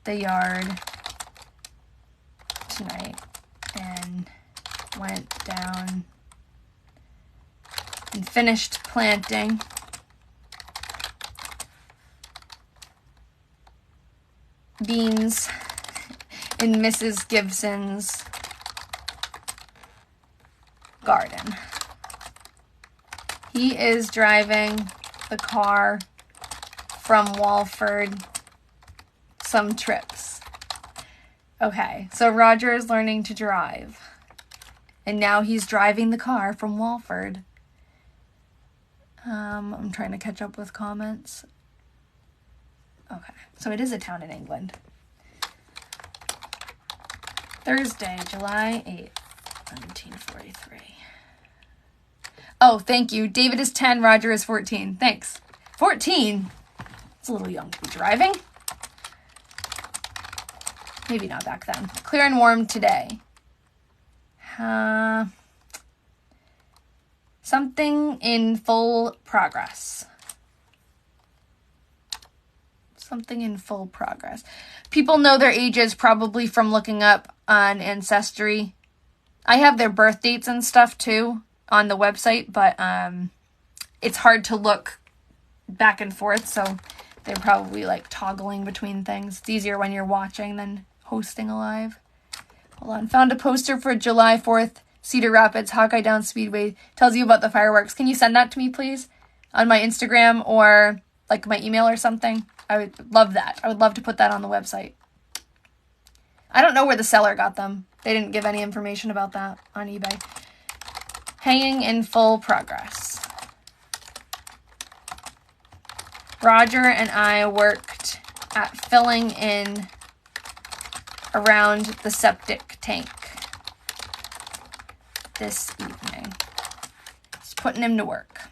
the yard tonight and went down and finished planting beans in Mrs. Gibson's garden. He is driving the car from Walford some trips. Okay, so Roger is learning to drive. And now he's driving the car from Walford. I'm trying to catch up with comments. Okay, so it is a town in England. Thursday, July 8th, 1943. Oh, thank you. David is 10, Roger is 14. Thanks. 14? It's a little young to be driving. Maybe not back then. Clear and warm today. Something in full progress. Something in full progress. People know their ages probably from looking up on Ancestry. I have their birth dates and stuff too on the website, but it's hard to look back and forth, so they're probably like toggling between things. It's easier when you're watching than hosting a live. Hold on. Found a poster for July 4th, Cedar Rapids, Hawkeye Down Speedway. Tells you about the fireworks. Can you send that to me, please? On my Instagram or like my email or something? I would love that. I would love to put that on the website. I don't know where the seller got them. They didn't give any information about that on eBay. Hanging in full progress. Roger and I worked at filling in around the septic tank this evening. Just putting him to work.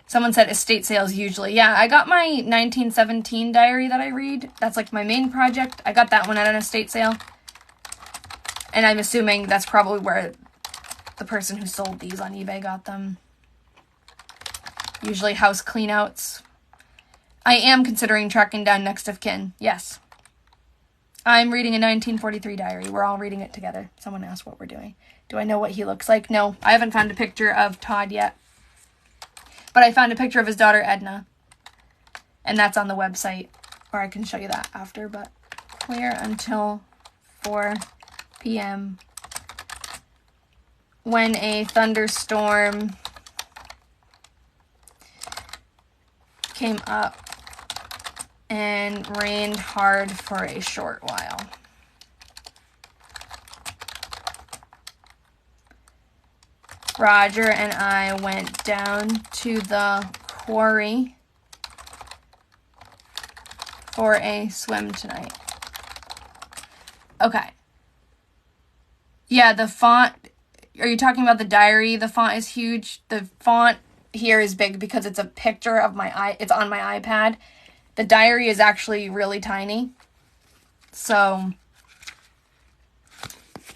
Someone said estate sales usually. Yeah, I got my 1917 diary that I read. That's like my main project. I got that one at an estate sale. And I'm assuming that's probably where the person who sold these on eBay got them. Usually house cleanouts. I am considering tracking down next of kin. Yes. I'm reading a 1943 diary. We're all reading it together. Someone asked what we're doing. Do I know what he looks like? No, I haven't found a picture of Todd yet. But I found a picture of his daughter, Edna. And that's on the website. Or I can show you that after. But clear until 4 p.m. when a thunderstorm came up and rained hard for a short while. Roger and I went down to the quarry for a swim tonight. Okay. Yeah, the font, are you talking about the diary? The font is huge. The font here is big because it's a picture of it's on my iPad. The diary is actually really tiny. So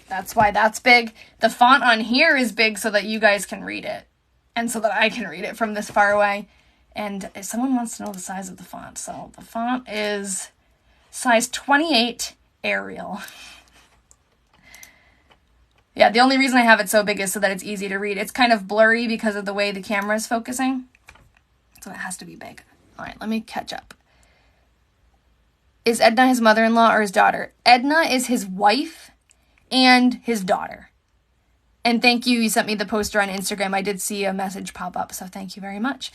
that's why that's big. The font on here is big so that you guys can read it. And so that I can read it from this far away. And if someone wants to know the size of the font. So the font is size 28 Arial. Yeah, the only reason I have it so big is so that it's easy to read. It's kind of blurry because of the way the camera is focusing. So it has to be big. All right, let me catch up. Is Edna his mother-in-law or his daughter? Edna is his wife and his daughter. And thank you. You sent me the poster on Instagram. I did see a message pop up, so thank you very much.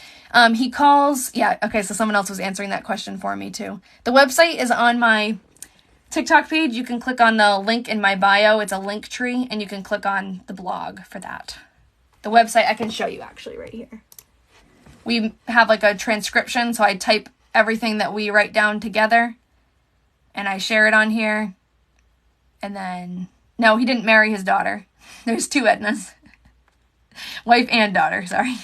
He calls... Yeah, okay, so someone else was answering that question for me, too. The website is on my TikTok page. You can click on the link in my bio. It's a link tree, and you can click on the blog for that. The website, I can show you, actually, right here. We have, like, a transcription, so I type everything that we write down together, and I share it on here. And then... No, he didn't marry his daughter. There's two Ednas. Wife and daughter, sorry.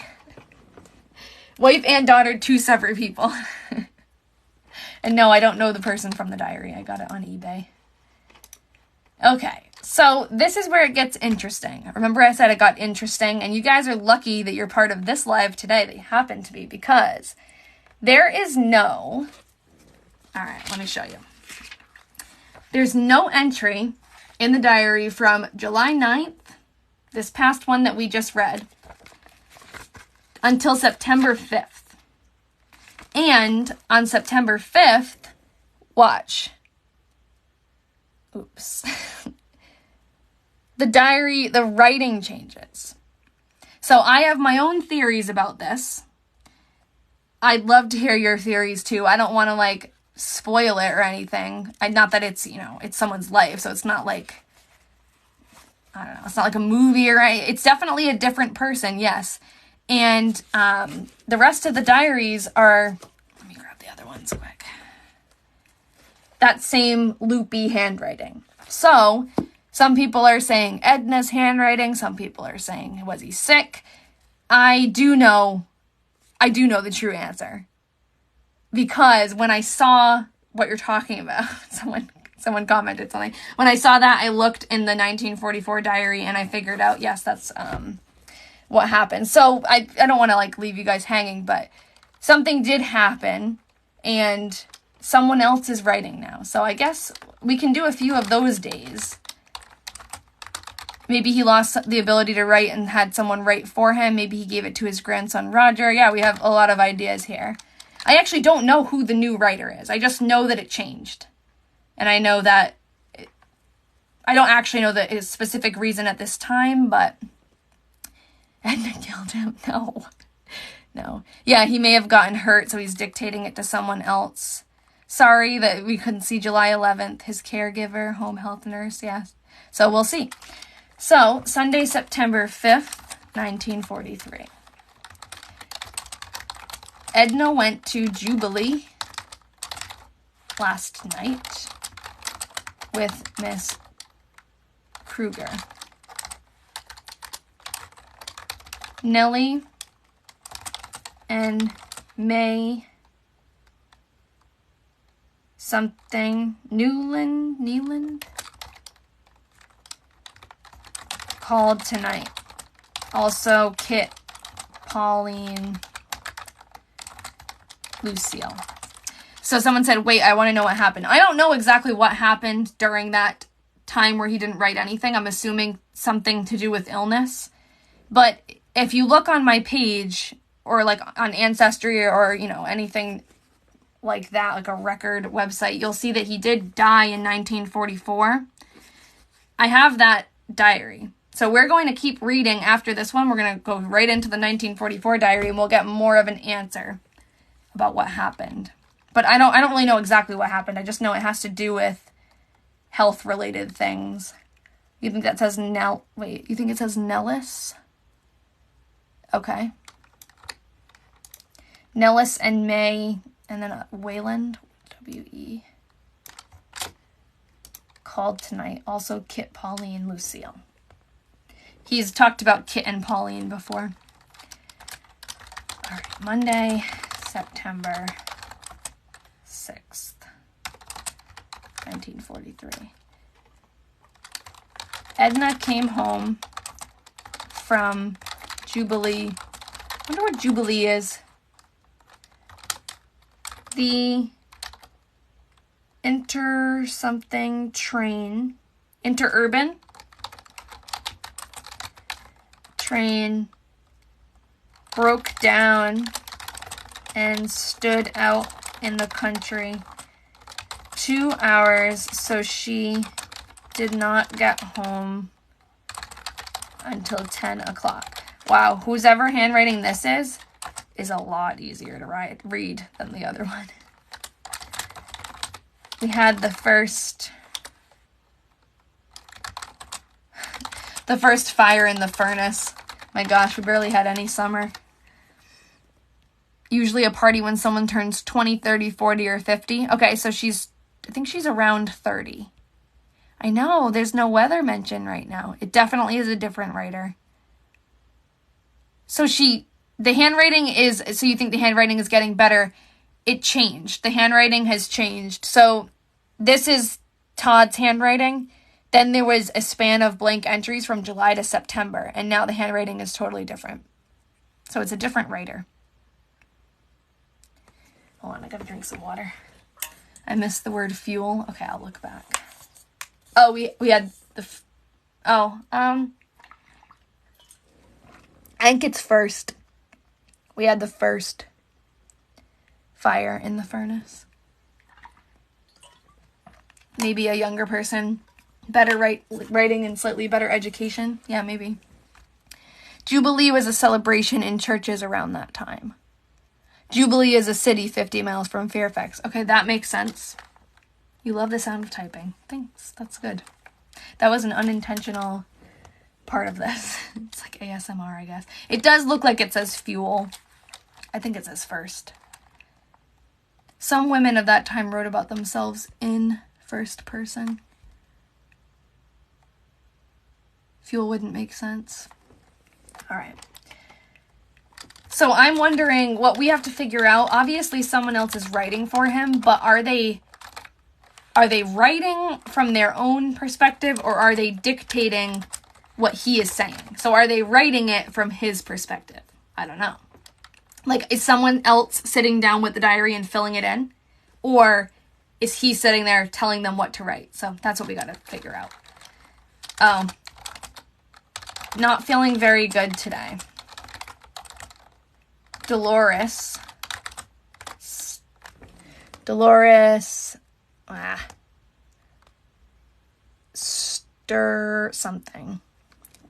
Wife and daughter, two separate people. And no, I don't know the person from the diary. I got it on eBay. Okay, so this is where it gets interesting. Remember I said it got interesting, and you guys are lucky that you're part of this live today. They happen to be, because there is no... All right, let me show you. There's no entry in the diary from July 9th, this past one that we just read, until September 5th. And on September 5th, watch. Oops. The writing changes. So I have my own theories about this. I'd love to hear your theories too. I don't want to like spoil it or anything. Not that it's, it's someone's life, so it's not like, I don't know, it's not like a movie or anything. It's definitely a different person, yes. And the rest of the diaries are, let me grab the other ones quick. That same loopy handwriting. So some people are saying Edna's handwriting. Some people are saying, was he sick? I do know the true answer. Because when I saw what you're talking about, someone commented something. When I saw that, I looked in the 1944 diary and I figured out, yes, that's what happened. So I don't want to like leave you guys hanging, but something did happen and someone else is writing now. So I guess we can do a few of those days. Maybe he lost the ability to write and had someone write for him. Maybe he gave it to his grandson, Roger. Yeah, we have a lot of ideas here. I actually don't know who the new writer is. I just know that it changed. And I know that... I don't actually know the specific reason at this time, but... Edna killed him. No. Yeah, he may have gotten hurt, so he's dictating it to someone else. Sorry that we couldn't see July 11th. His caregiver, home health nurse, yes. So we'll see. So, Sunday, September 5th, 1943. Edna went to Jubilee last night with Miss Kruger. Nellie and May something Newland called tonight. Also Kit, Pauline, Lucille. So someone said, wait, I want to know what happened. I don't know exactly what happened during that time where he didn't write anything. I'm assuming something to do with illness. But if you look on my page or like on Ancestry or, anything like that, like a record website, you'll see that he did die in 1944. I have that diary. So we're going to keep reading after this one. We're going to go right into the 1944 diary and we'll get more of an answer about what happened. But I don't really know exactly what happened. I just know it has to do with health-related things. You think that says you think it says Nellis? Okay. Nellis and May, and then Wayland. W-E. Called tonight. Also Kit, Pauline, Lucille. He's talked about Kit and Pauline before. All right, Monday, September 6th, 1943. Edna came home from Jubilee. I wonder what Jubilee is. The inter-something train. Interurban train broke down and stood out in the country 2 hours, so she did not get home until 10 o'clock. Wow, whose ever handwriting this is a lot easier to read than the other one. We had the first fire in the furnace. My gosh, we barely had any summer. Usually a party when someone turns 20, 30, 40, or 50. Okay, so I think she's around 30. I know, there's no weather mention right now. It definitely is a different writer. So the handwriting is, so you think the handwriting is getting better. It changed. The handwriting has changed. So this is Todd's handwriting. Then there was a span of blank entries from July to September. And now the handwriting is totally different. So it's a different writer. Hold on, I gotta drink some water. I missed the word fuel. Okay, I'll look back. Oh, we had the... I think it's first. We had the first fire in the furnace. Maybe a younger person, better writing and slightly better education. Yeah, maybe. Jubilee was a celebration in churches around that time. Jubilee is a city 50 miles from Fairfax. Okay, that makes sense. You love the sound of typing. Thanks. That's good. That was an unintentional part of this. It's like ASMR, I guess. It does look like it says fuel. I think it says first. Some women of that time wrote about themselves in first person. Fuel wouldn't make sense. All right. So I'm wondering what we have to figure out. Obviously, someone else is writing for him, but are they writing from their own perspective, or are they dictating what he is saying? So are they writing it from his perspective? I don't know. Like, is someone else sitting down with the diary and filling it in? Or is he sitting there telling them what to write? So that's what we got to figure out. Not feeling very good today. Dolores, Stir something,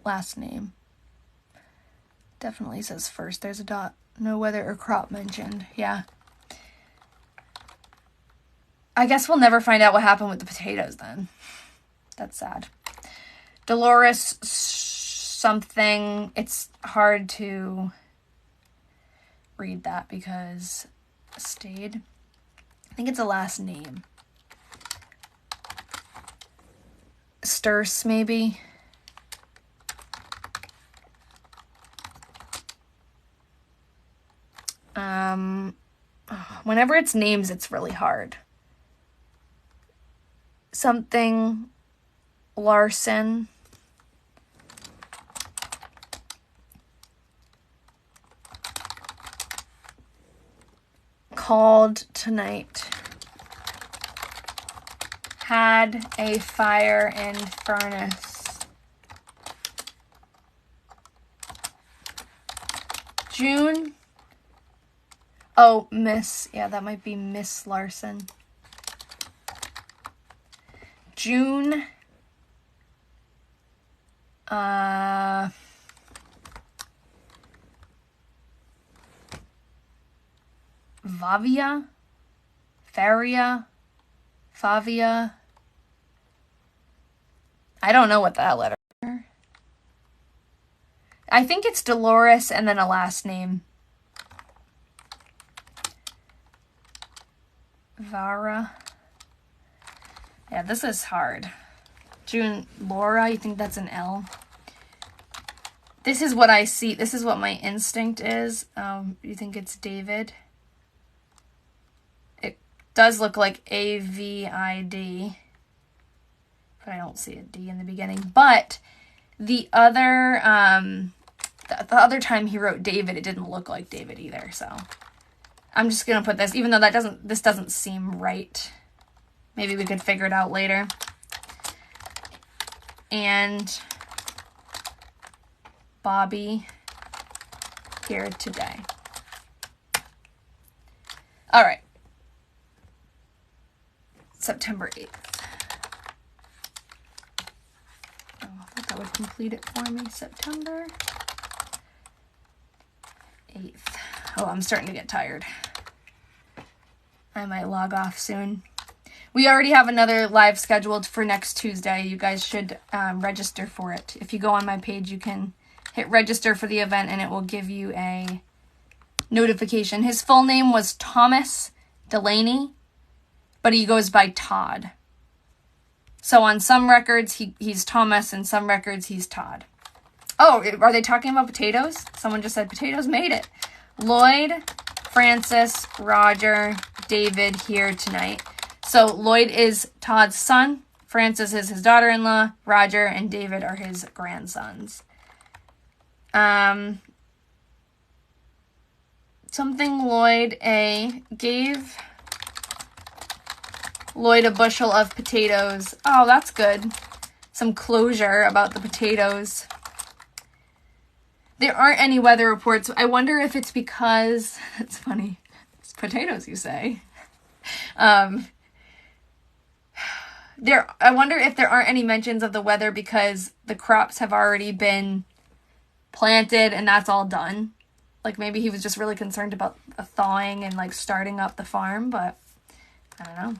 last name. Definitely says first. There's a dot. No weather or crop mentioned. Yeah. I guess we'll never find out what happened with the potatoes then. That's sad. Dolores something. It's hard to read that because stayed. I think it's a last name. Sturse, maybe. Whenever it's names, it's really hard. Something Larson. Called tonight. Had a fire in furnace. June. Oh, Miss. Yeah, that might be Miss Larson. June. Vavia. Faria. Favia. I don't know what that letter is. I think it's Dolores and then a last name. Vara. Yeah, this is hard. June, Laura, you think that's an L? This is what I see. This is what my instinct is. You think it's David? It does look like A-V-I-D. But I don't see a D in the beginning. But the other time he wrote David, it didn't look like David either. So I'm just going to put this, even though this doesn't seem right. Maybe we could figure it out later. And Bobby here today. All right. September 8th. Oh, I thought that would complete it for me. September 8th. Oh, I'm starting to get tired. I might log off soon. We already have another live scheduled for next Tuesday. You guys should register for it. If you go on my page, you can hit register for the event and it will give you a notification. His full name was Thomas Delaney, but he goes by Todd. So on some records, he's Thomas, and some records, he's Todd. Oh, are they talking about potatoes? Someone just said potatoes made it. Lloyd, Francis, Roger, David here tonight. So Lloyd is Todd's son, Francis is his daughter-in-law, Roger and David are his grandsons. Something Lloyd gave Lloyd a bushel of potatoes. Oh, that's good. Some closure about the potatoes. There aren't any weather reports. I wonder if it's because, that's funny, it's potatoes you say. I wonder if there aren't any mentions of the weather because the crops have already been planted and that's all done. Like maybe he was just really concerned about a thawing and like starting up the farm, but I don't know.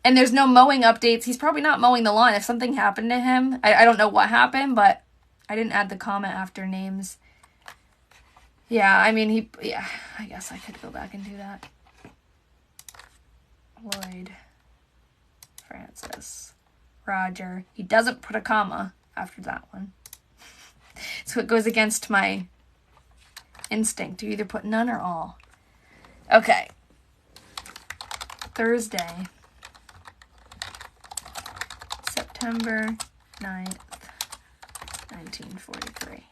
And there's no mowing updates. He's probably not mowing the lawn. If something happened to him, I don't know what happened, but I didn't add the comment after names. Yeah, I mean, I guess I could go back and do that. Lloyd, Francis, Roger. He doesn't put a comma after that one. So it goes against my instinct. You either put none or all. Okay. Thursday, September 9th, 1943.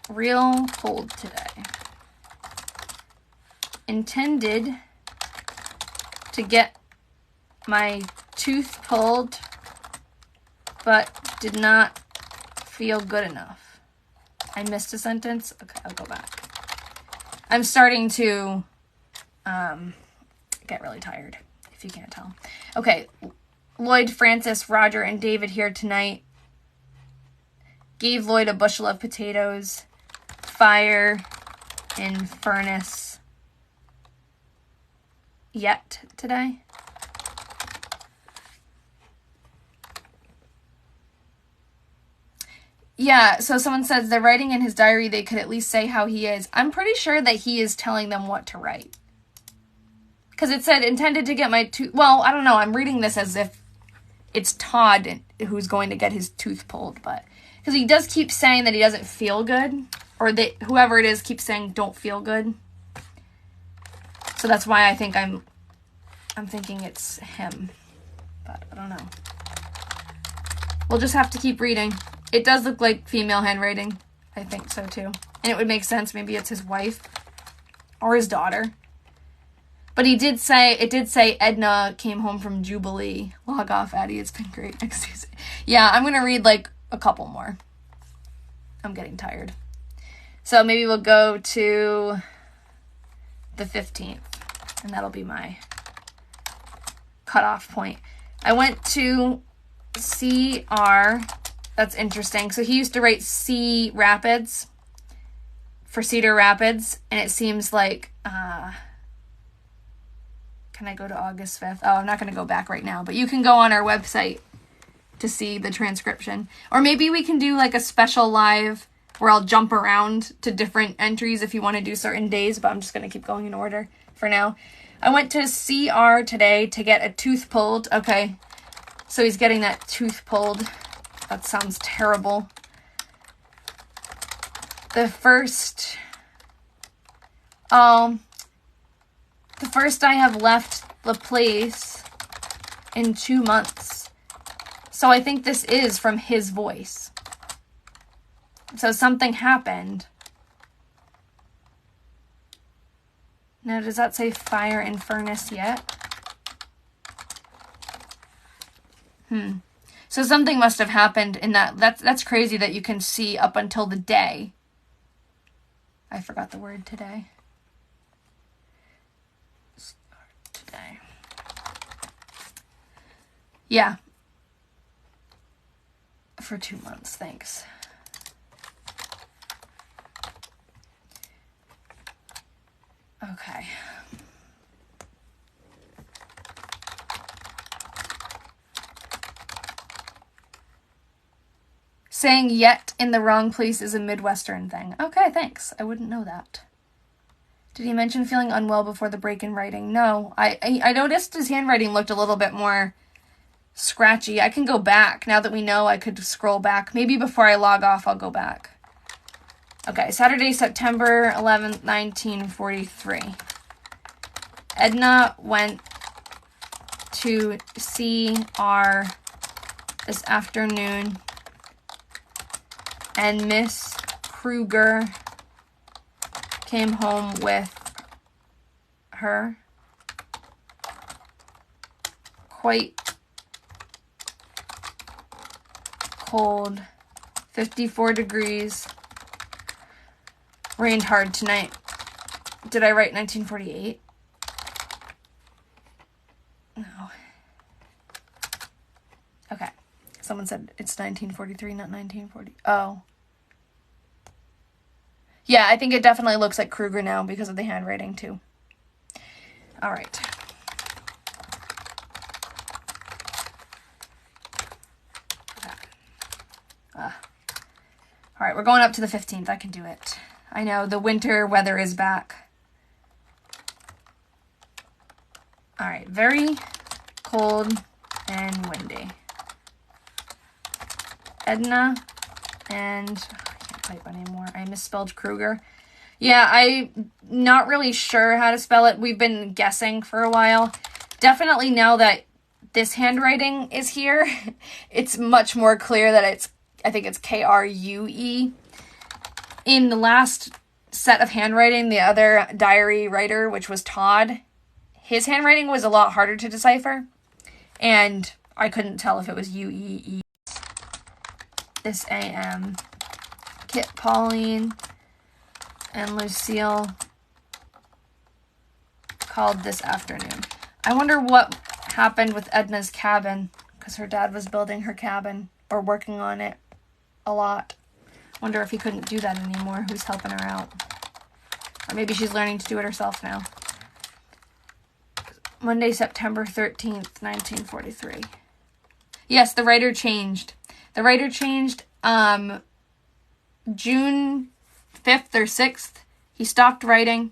Real cold today. Intended to get my tooth pulled, but did not feel good enough. I missed a sentence. Okay, I'll go back. I'm starting to get really tired, if you can't tell. Okay, Lloyd, Francis, Roger, and David here tonight. Gave Lloyd a bushel of potatoes. Fire in furnace yet today. Yeah, so someone says they're writing in his diary, they could at least say how he is. I'm pretty sure that he is telling them what to write. Because it said, intended to get my tooth... Well, I don't know. I'm reading this as if it's Todd who's going to get his tooth pulled. But because he does keep saying that he doesn't feel good. Or that whoever it is keeps saying, don't feel good. So that's why I think I'm thinking it's him. But I don't know. We'll just have to keep reading. It does look like female handwriting. I think so too. And it would make sense. Maybe it's his wife or his daughter. But it did say Edna came home from Jubilee. Log off, Addie. It's been great. Excuse me. Yeah, I'm going to read like a couple more. I'm getting tired. So maybe we'll go to the 15th. And that'll be my cutoff point. I went to CR. That's interesting. So he used to write C Rapids for Cedar Rapids. And it seems like... Can I go to August 5th? Oh, I'm not going to go back right now. But you can go on our website to see the transcription. Or maybe we can do like a special live where I'll jump around to different entries if you want to do certain days. But I'm just going to keep going in order. for now. I went to CR today to get a tooth pulled. Okay, so he's getting that tooth pulled. That sounds terrible. The first I have left the place in 2 months. So I think this is from his voice. So something happened. Now, does that say fire and furnace yet? So something must have happened in that. That's crazy that you can see up until the day. I forgot the word today. Today. Yeah. For 2 months, thanks. Okay. Saying yet in the wrong place is a Midwestern thing. Okay, thanks. I wouldn't know that. Did he mention feeling unwell before the break in writing? No. I noticed his handwriting looked a little bit more scratchy. I can go back. Now that we know, I could scroll back. Maybe before I log off, I'll go back. Okay, Saturday, September 11th, 1943. Edna went to CR this afternoon, and Miss Kruger came home with her. Quite cold, 54 degrees. Rained hard tonight. Did I write 1948? No. Okay. Someone said it's 1943, not 1940. Oh. Yeah, I think it definitely looks like Kruger now because of the handwriting, too. All right. All right, we're going up to the 15th. I can do it. I know, the winter weather is back. All right, very cold and windy. Edna and... I can't type anymore. I misspelled Kruger. Yeah, I'm not really sure how to spell it. We've been guessing for a while. Definitely now that this handwriting is here, it's much more clear that it's, I think it's Krue. In the last set of handwriting, the other diary writer, which was Todd, his handwriting was a lot harder to decipher, and I couldn't tell if it was UEE. This AM. Kit, Pauline, and Lucille called this afternoon. I wonder what happened with Edna's cabin, because her dad was building her cabin, or working on it a lot. Wonder if he couldn't do that anymore. Who's helping her out? Or maybe she's learning to do it herself now. Monday, September 13th, 1943. Yes, the writer changed. The writer changed June 5th or 6th. He stopped writing,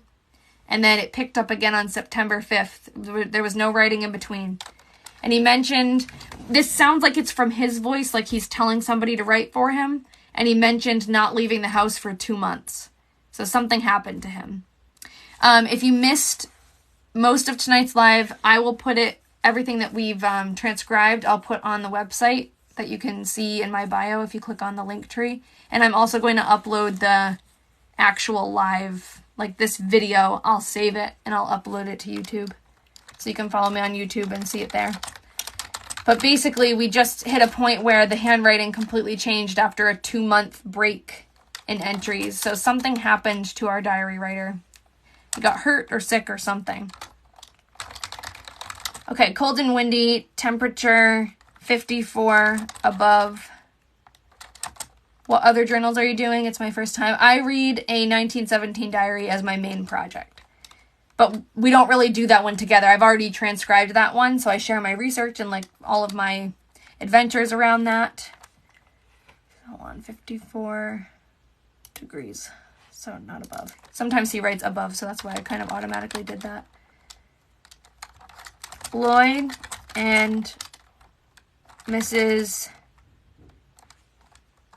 and then it picked up again on September 5th. There was no writing in between. And he mentioned, this sounds like it's from his voice, like he's telling somebody to write for him. And he mentioned not leaving the house for 2 months. So something happened to him. If you missed most of tonight's live, I will put everything that we've transcribed, I'll put on the website that you can see in my bio if you click on the link tree. And I'm also going to upload the actual live, like this video. I'll save it and I'll upload it to YouTube. So you can follow me on YouTube and see it there. But basically, we just hit a point where the handwriting completely changed after a 2-month break in entries. So something happened to our diary writer. He got hurt or sick or something. Okay, cold and windy, temperature 54 above. What other journals are you doing? It's my first time. I read a 1917 diary as my main project. But we don't really do that one together. I've already transcribed that one, so I share my research and like all of my adventures around that. Hold on, 54 degrees So not above. Sometimes he writes above, so that's why I kind of automatically did that. Lloyd and Mrs.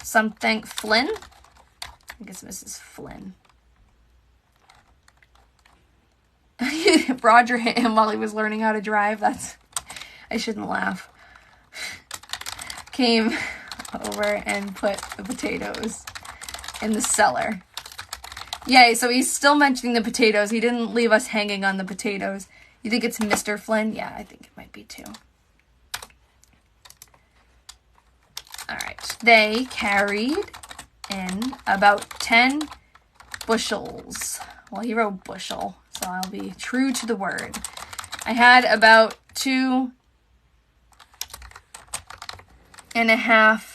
something Flynn. I guess Mrs. Flynn. Roger hit him while he was learning how to drive. I shouldn't laugh. Came over and put the potatoes in the cellar. Yay, so he's still mentioning the potatoes. He didn't leave us hanging on the potatoes. You think it's Mr. Flynn? Yeah, I think it might be too. All right. They carried in about 10 bushels. Well, he wrote bushel, so I'll be true to the word. I had about 2.5.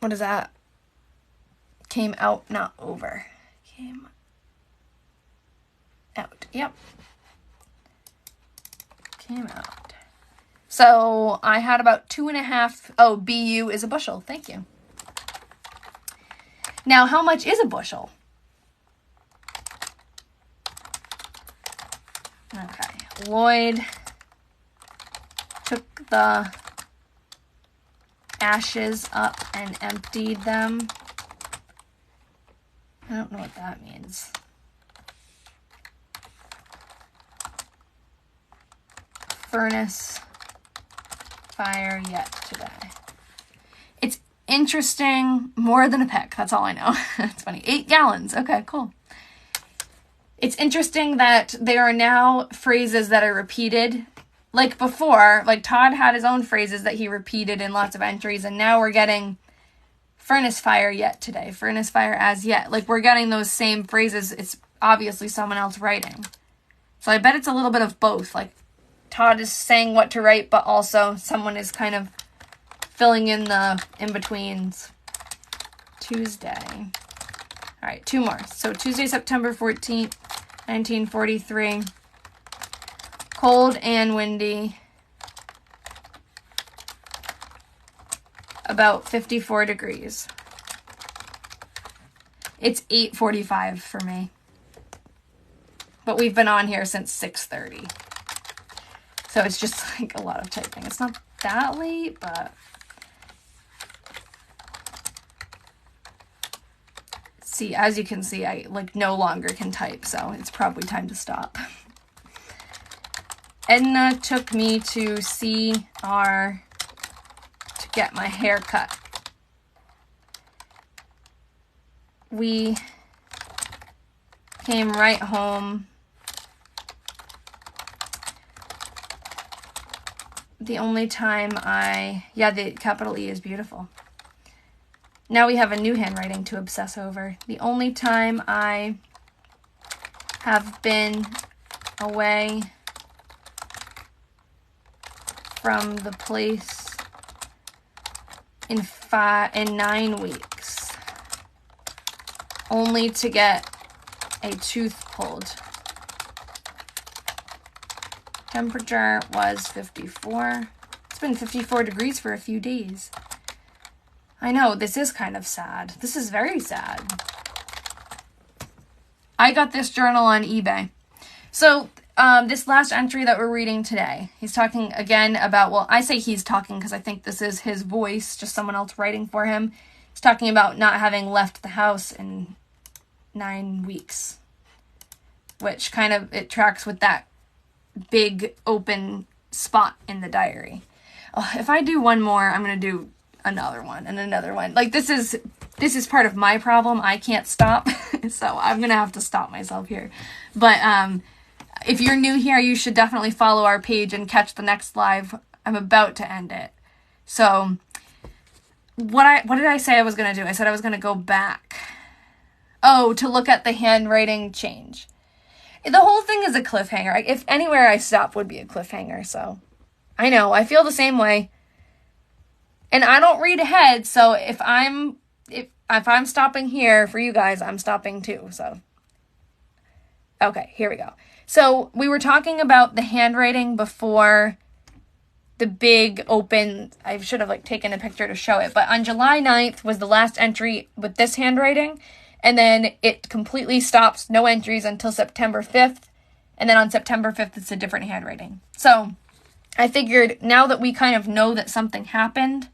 What is that? Came out, not over. Came out. Yep. Came out. So I had about 2.5. Oh, BU is a bushel. Thank you. Now, how much is a bushel? Okay. Lloyd took the ashes up and emptied them. I don't know what that means. Furnace fire yet today. It's interesting. More than a peck. That's all I know. That's funny. 8 gallons. Okay, cool. It's interesting that there are now phrases that are repeated. Like before, like Todd had his own phrases that he repeated in lots of entries, and now we're getting furnace fire yet today. Furnace fire as yet. Like we're getting those same phrases. It's obviously someone else writing. So I bet it's a little bit of both. Like Todd is saying what to write, but also someone is kind of filling in the in-betweens. Tuesday. All right, 2 more. So Tuesday, September 14th, 1943. Cold and windy. About 54 degrees. It's 8:45 for me. But we've been on here since 6:30. So it's just like a lot of typing. It's not that late, but see, as you can see, I like no longer can type, so it's probably time to stop. Edna took me to get my hair cut. We came right home. The only time the capital E is beautiful. Now we have a new handwriting to obsess over. The only time I have been away from the place in 9 weeks, only to get a tooth pulled. Temperature was 54. It's been 54 degrees for a few days. I know, this is kind of sad. This is very sad. I got this journal on eBay. So, this last entry that we're reading today, he's talking again about, well, I say he's talking because I think this is his voice, just someone else writing for him. He's talking about not having left the house in 9 weeks, which kind of, it tracks with that big open spot in the diary. Oh, if I do one more, I'm going to do another one and another one. Like this is part of my problem. I can't stop. So I'm going to have to stop myself here. But if you're new here, you should definitely follow our page and catch the next live. I'm about to end it. So what did I say I was going to do? I said I was going to go back. Oh, to look at the handwriting change. The whole thing is a cliffhanger. If anywhere I stop would be a cliffhanger, so I know, I feel the same way. And I don't read ahead, so if I'm stopping here for you guys, I'm stopping too, so. Okay, here we go. So we were talking about the handwriting before the big open, I should have like taken a picture to show it, but on July 9th was the last entry with this handwriting, and then it completely stops, no entries until September 5th, and then on September 5th it's a different handwriting. So I figured now that we kind of know that something happened,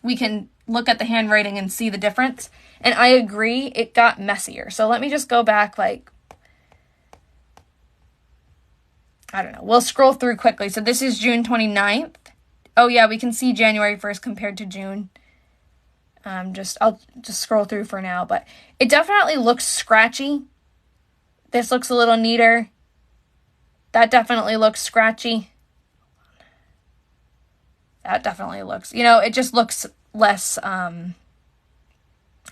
we can look at the handwriting and see the difference, and I agree, it got messier. So let me just go back, like, I don't know, we'll scroll through quickly. So this is June 29th. Oh yeah, we can see January 1st compared to June. I'll just scroll through for now, but it definitely looks scratchy. This looks a little neater. That definitely looks scratchy. That definitely looks, it just looks less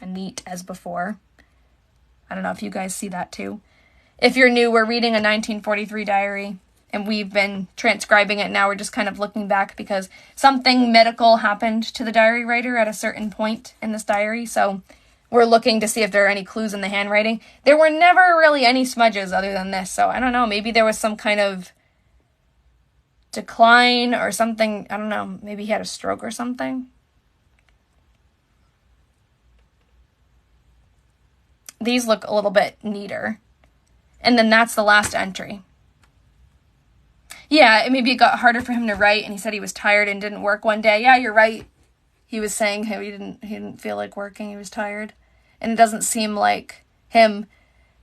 neat as before. I don't know if you guys see that too. If you're new, we're reading a 1943 diary, and we've been transcribing it. Now we're just kind of looking back because something medical happened to the diary writer at a certain point in this diary. So we're looking to see if there are any clues in the handwriting. There were never really any smudges other than this. So I don't know. Maybe there was some kind of decline or something. I don't know. Maybe he had a stroke or something. These look a little bit neater. And then that's the last entry. Yeah, maybe it got harder for him to write, and he said he was tired and didn't work one day. Yeah, you're right. He was saying he didn't feel like working. He was tired. And it doesn't seem like him,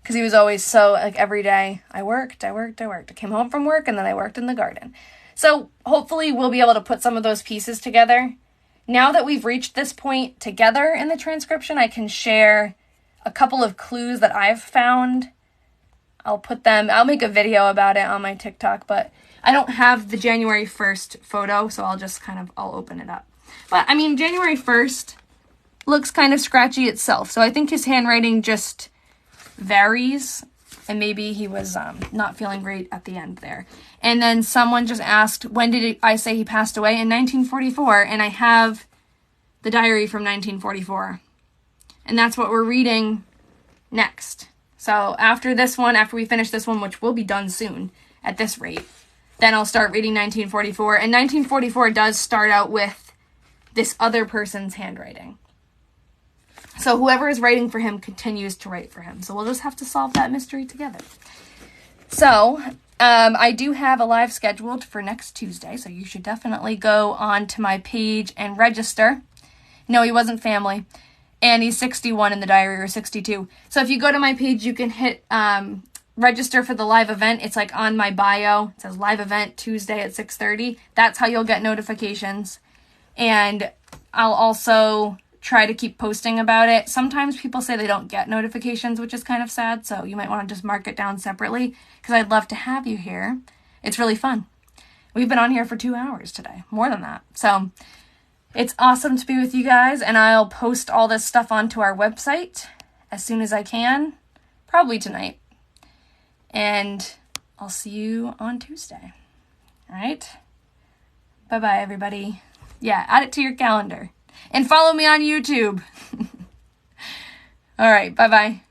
because he was always so, like, every day, I worked. I came home from work, and then I worked in the garden. So hopefully we'll be able to put some of those pieces together. Now that we've reached this point together in the transcription, I can share a couple of clues that I've found. I'll make a video about it on my TikTok, but I don't have the January 1st photo, so I'll open it up. But, I mean, January 1st looks kind of scratchy itself, so I think his handwriting just varies, and maybe he was not feeling great at the end there. And then someone just asked, when did I say he passed away? In 1944, and I have the diary from 1944. And that's what we're reading next. So after we finish this one, which will be done soon at this rate, then I'll start reading 1944. And 1944 does start out with this other person's handwriting. So whoever is writing for him continues to write for him. So we'll just have to solve that mystery together. So I do have a live scheduled for next Tuesday, so you should definitely go on to my page and register. No, he wasn't family. And he's 61 in the diary, or 62. So if you go to my page, you can hit register for the live event. It's like on my bio. It says live event Tuesday at 6:30. That's how you'll get notifications. And I'll also try to keep posting about it. Sometimes people say they don't get notifications, which is kind of sad. So you might want to just mark it down separately, because I'd love to have you here. It's really fun. We've been on here for 2 hours today, more than that. So it's awesome to be with you guys, and I'll post all this stuff onto our website as soon as I can, probably tonight. And I'll see you on Tuesday. All right? Bye-bye, everybody. Yeah, add it to your calendar. And follow me on YouTube. All right, bye-bye.